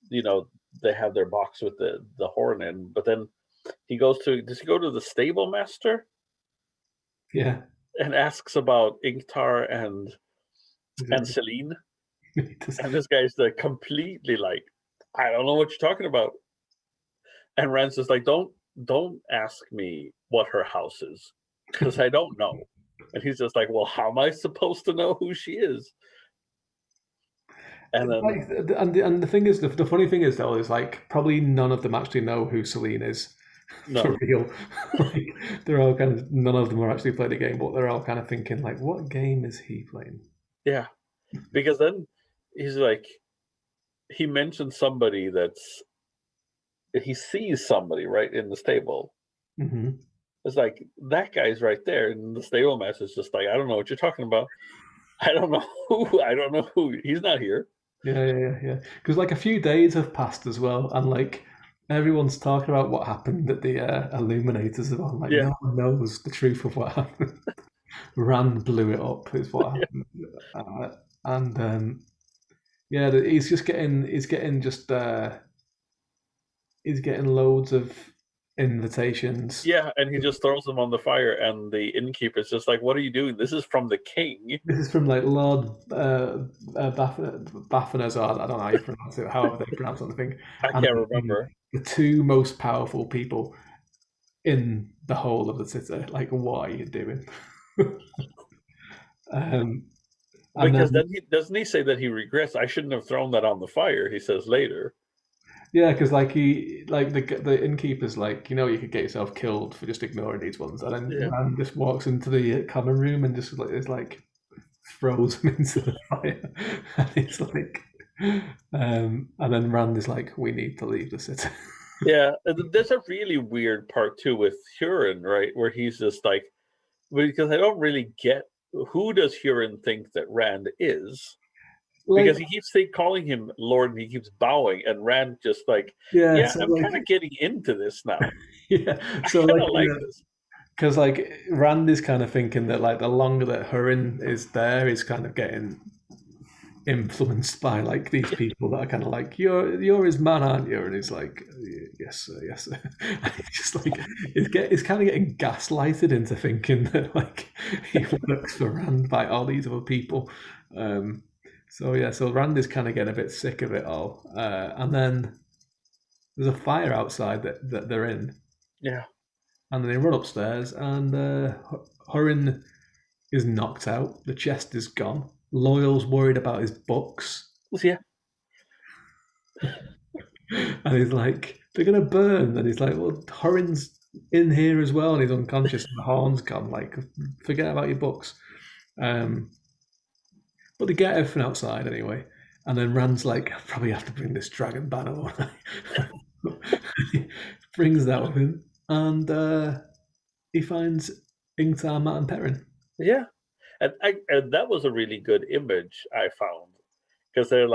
they have their box with the horn in, but then does he go to the stable master? Yeah. And asks about Inktar and Selene. And this guy's completely like, I don't know what you're talking about. And Rand's just like, don't ask me what her house is, because I don't know. And he's just like, well, how am I supposed to know who she is? And then, and the thing is, the funny thing is though, is like probably none of them actually know who Selene is. No. For real. Like, they're all none of them are actually playing a game, but they're all kind of thinking like, what game is he playing? Yeah, because then he's like, he mentions somebody he sees somebody right in the stable. Mm-hmm. It's like, that guy's right there, and the stable master's just like, I don't know what you're talking about. I don't know who. He's not here. Yeah. Because like a few days have passed as well, and like everyone's talking about what happened at the Illuminators. And like, no one knows the truth of what happened. Rand blew it up, is what happened. And he's getting loads of invitations. Yeah, and he just throws them on the fire, and the innkeeper's just like, what are you doing? This is from the king. This is from like Lord Baffanazar. I don't know how you pronounce it, however they pronounce it, I think. I can't remember. The two most powerful people in the whole of the city. Like, what are you doing? Because then doesn't he say that he regrets, I shouldn't have thrown that on the fire, he says later. Yeah, because the innkeeper's like, you could get yourself killed for just ignoring these ones, and then Rand just walks into the common room and just throws him into the fire, and it's like, and then Rand is like, we need to leave the city. Yeah, there's a really weird part too with Huron, right, where he's just like, because I don't really get, who does Huron think that Rand is? Because he keeps calling him Lord, and he keeps bowing, and Rand just like, I'm kind of getting into this now. Yeah, so I like this. Because Rand is kind of thinking that the longer that Huron is there, he's kind of getting influenced by these people that are kind of like, you're his man, aren't you? And he's like, yes sir. And he's just he's kind of getting gaslighted into thinking that he works for Rand by all these other people. So Rand is kind of getting a bit sick of it all. And then there's a fire outside that they're in. Yeah. And then they run upstairs, and Huron is knocked out. The chest is gone. Loyal's worried about his books. Yeah. And he's like, they're going to burn. And he's like, well, Huron's in here as well, and he's unconscious, and the horn's gone. Forget about your books. But they get everything outside anyway. And then Rand's like, I probably have to bring this dragon banner, won't I? He brings that with him, and he finds Ingtar, Mat, and Perrin. Yeah. And that was a really good image I found, because they're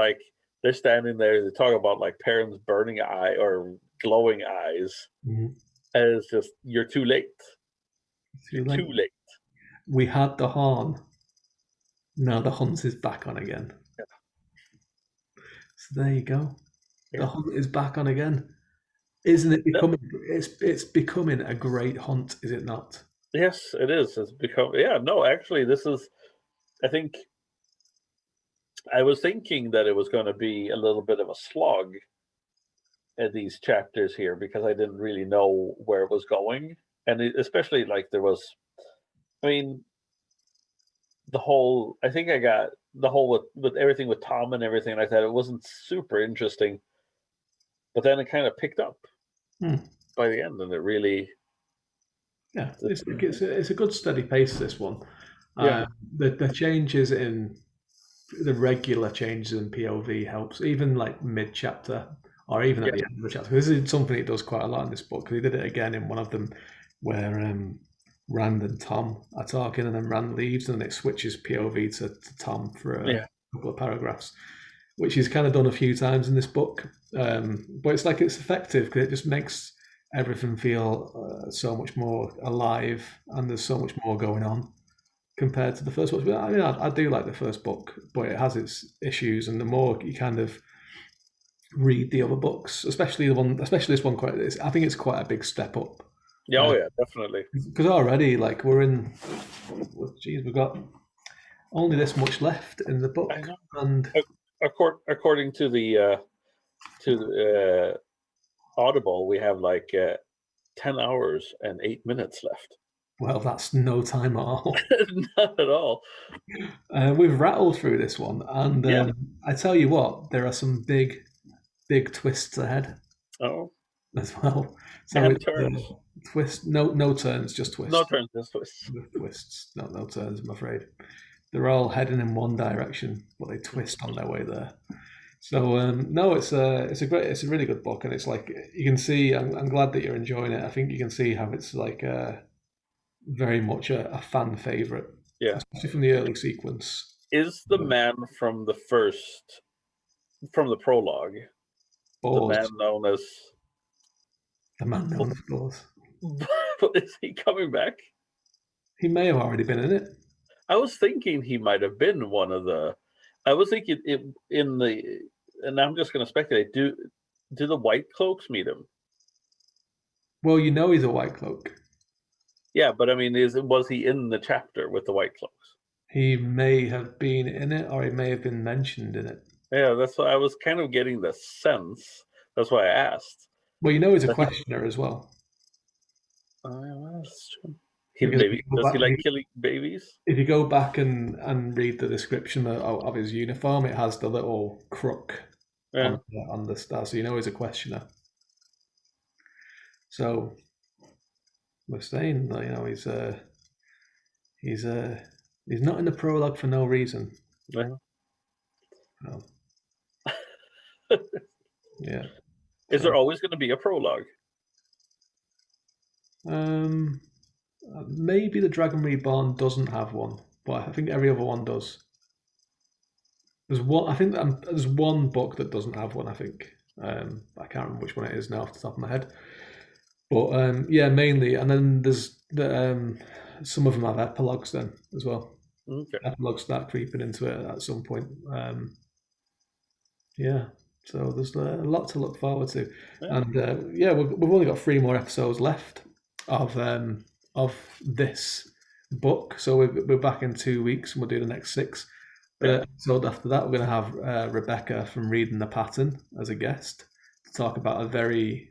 standing there, they talk about Perrin's burning eye or glowing eyes. Mm-hmm. And it's just, you're too late. Too late. We had the horn. Now the hunt is back on again. Yeah. So there you go. Yeah. The hunt is back on again. Isn't it becoming? It's becoming a great hunt, is it not? Yes, it is. It's become. Yeah, no, actually, this is. I think. I was thinking that it was going to be a little bit of a slog at these chapters here, because I didn't really know where it was going, and especially there was. I mean, the whole. I think I got the whole with everything with Tom and everything like that. It wasn't super interesting, but then it kind of picked up by the end, and it really. Yeah, it's a good steady pace, this one. Yeah. The changes in the regular changes in POV helps, even mid chapter or even at the end of the chapter. This is something he does quite a lot in this book. He did it again in one of them where Rand and Tom are talking, and then Rand leaves, and then it switches POV to Tom for a couple of paragraphs, which he's kind of done a few times in this book. But it's effective because it just makes everything feel so much more alive, and there's so much more going on compared to the first book. I mean, I do like the first book, but it has its issues, and the more you kind of read the other books, especially this one, I think it's quite a big step up. Yeah, oh yeah, definitely. Because already, like, we've got only this much left in the book, I know. and According to the Audible, we have like 10 hours and 8 minutes left. well, that's no time at all. Not at all. We've rattled through this one, and Yeah. I tell you what, there are some big twists ahead Oh, as well. So and it's turns. twist, no turns, just twists. No turns, just twists. Twists, no turns. I'm afraid they're all heading in one direction, but they twist on their way there. So no, it's a really good book, and it's like you can see. I'm glad that you're enjoying it. I think you can see how it's like very much a fan favorite, Yeah. especially from the early sequence. Is the man from the prologue, the man known as the man known as Buzz? Is he coming back? He may have already been in it. I was thinking he might have been one of the. I was thinking in the, and I'm just going to speculate. Do the White Cloaks meet him? Well, you know he's a White Cloak. Yeah, but I mean, was he in the chapter with the White Cloaks? He may have been in it, or he may have been mentioned in it. Yeah, that's why I was kind of getting the sense. That's why I asked. Well, you know he's a questioner as well. Oh, that's true. Does he like killing babies? If you go back and read the description of his uniform, it has the little crook on the star, so you know he's a questioner. So we're saying that, you know, he's not in the prologue for no reason. Yeah. No. Yeah. Is there always going to be a prologue? Maybe the Dragon Reborn doesn't have one, but I think every other one does. There's one. I think there's one book that doesn't have one. I think I can't remember which one it is now off the top of my head. But yeah, mainly, and then there's some of them have epilogues then as well. Okay. Epilogues start creeping into it at some point. Yeah, so there's a lot to look forward to, and yeah, we've only got 3 more episodes left of this book. So we're back in 2 weeks, and we'll do the next 6. So after that, we're going to have Rebecca from Reading the Pattern as a guest to talk about a very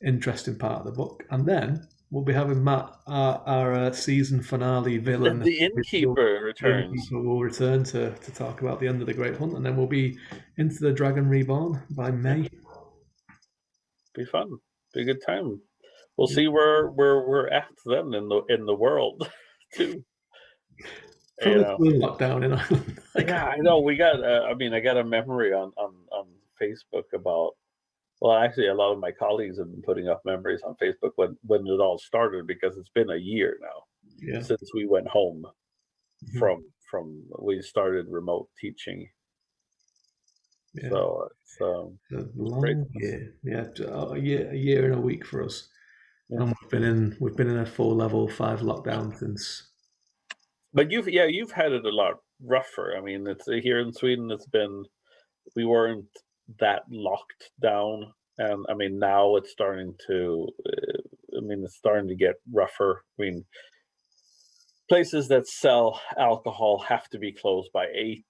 interesting part of the book, and then we'll be having Matt, our season finale villain. The innkeeper returns. Will return to talk about the end of the Great Hunt, and then we'll be into the Dragon Reborn by May. Be fun. Be a good time. We'll see where we're at then in the world too. Probably still lockdown in Ireland. Yeah, I know. We got. I got a memory on Facebook about. Well, actually, a lot of my colleagues have been putting up memories on Facebook when it all started, because it's been a year now since we went home from we started remote teaching. Yeah. So it's a long year. Yeah, a year and a week for us. Yeah. And we've been in a 4-level 5 lockdown since. But you've had it a lot rougher. I mean, it's here in Sweden. We weren't that locked down, and I mean now it's starting to. It's starting to get rougher. I mean, places that sell alcohol have to be closed by 8.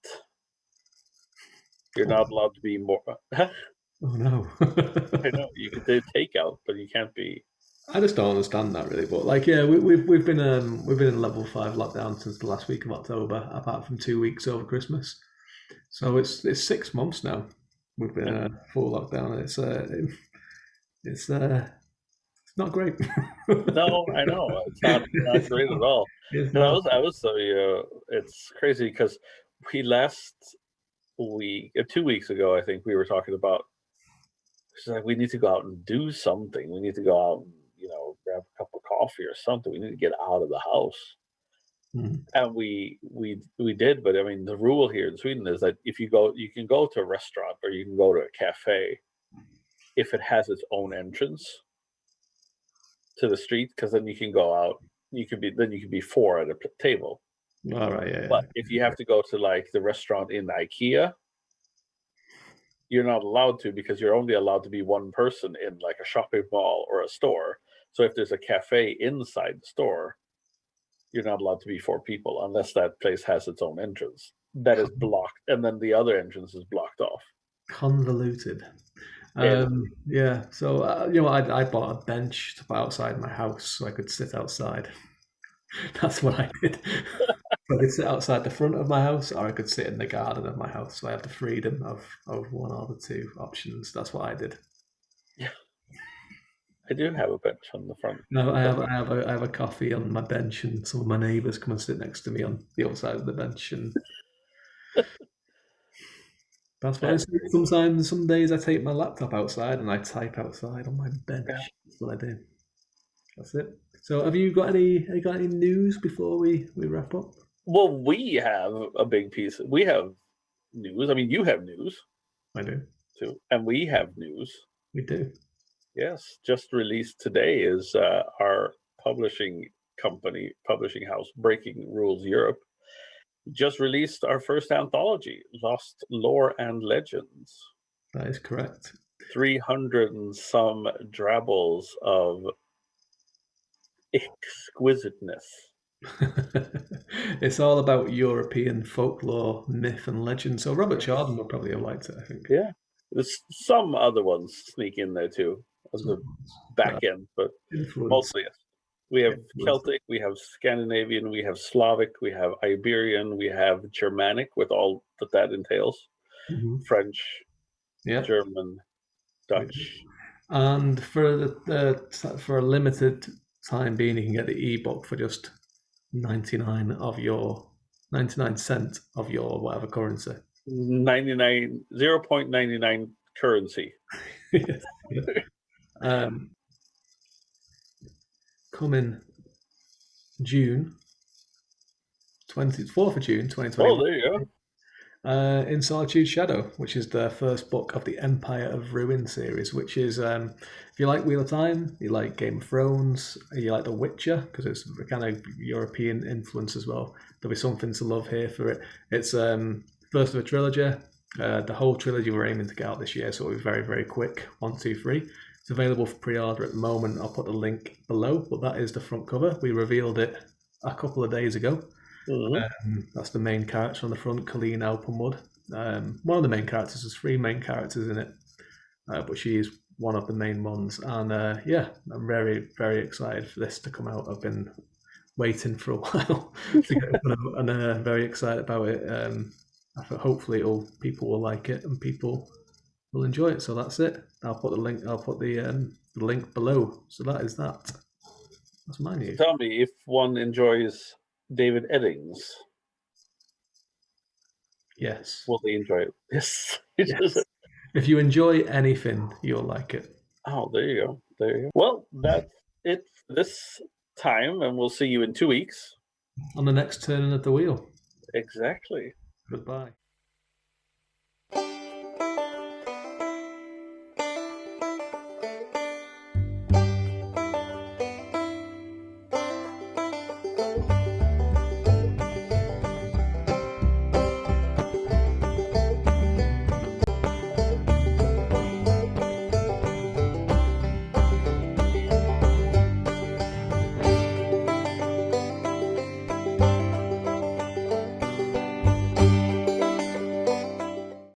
You're not allowed to be more. Oh no! I know you can do takeout, but you can't be. I just don't understand that really. But like, yeah, we've been in level 5 lockdown since the last week of October, apart from 2 weeks over Christmas. So it's 6 months now. We've been in a full lockdown. It's not great. No, I know it's not great at all. I was so it's crazy because we last week, 2 weeks ago, I think we were talking about. She's like, we need to go out and do something. We need to go out and grab a cup of coffee or something. We need to get out of the house. Mm-hmm. And we did, but I mean, the rule here in Sweden is that if you go, you can go to a restaurant or you can go to a cafe, if it has its own entrance to the street, because then you can go out. You can be four at a table. All right, yeah. But if you have to go to like the restaurant in IKEA, you're not allowed to, because you're only allowed to be one person in like a shopping mall or a store. So if there's a cafe inside the store, you're not allowed to be four people unless that place has its own entrance that is blocked, and then the other entrance is blocked off. Convoluted. Yeah. So I bought a bench to put outside my house so I could sit outside. That's what I did. I could sit outside the front of my house, or I could sit in the garden of my house. So I have the freedom of one or the two options. That's what I did. Yeah, I do have a bench on the front. No, I have a coffee on my bench, and some of my neighbours come and sit next to me on the other side of the bench, and that's what I do. Sometimes, some days I take my laptop outside and I type outside on my bench. Yeah. That's what I do. That's it. So, have you got any news before we wrap up? Well, we have a big piece. We have news. I mean, you have news. I do. Too. And we have news. We do. Yes. Just released today is our publishing house, Breaking Rules Europe, just released our first anthology, Lost Lore and Legends. That is correct. 300 and some drabbles of exquisiteness. It's all about European folklore, myth, and legend. So Robert Jordan would probably have liked it, I think. Yeah. There's some other ones sneak in there too, on the back end, but mostly yes. We have Celtic, we have Scandinavian, we have Slavic, we have Iberian, we have Germanic with all that entails, French, German, Dutch. And for for a limited time being, you can get the ebook for just 99 cents of your whatever currency. 0.99 currency. Yes. Coming June 4th of June 2021. Oh, there you go. In Solitude Shadow, which is the first book of the Empire of Ruin series, which is, if you like Wheel of Time, you like Game of Thrones, you like The Witcher, because it's a kind of European influence as well, there'll be something to love here for it. It's first of a trilogy. The whole trilogy we're aiming to get out this year, so it'll be very, very quick. 1, 2, 3. It's available for pre-order at the moment. I'll put the link below, but that is the front cover. We revealed it a couple of days ago. That's the main character on the front, Colleen Alpenwood. One of the main characters. There's 3 main characters in it, but she is one of the main ones. And yeah, I'm very, very excited for this to come out. I've been waiting for a while to get it out, and very excited about it. Hopefully, people will like it and people will enjoy it. So that's it. I'll put the link. I'll put the link below. So that is that. That's my news. Tell me if one enjoys David Eddings. Yes. Will they enjoy it? Yes. Yes. If you enjoy anything, you'll like it. Oh, there you go. There you go. Well, that's it for this time, and we'll see you in 2 weeks. On the next turning of the wheel. Exactly. Goodbye.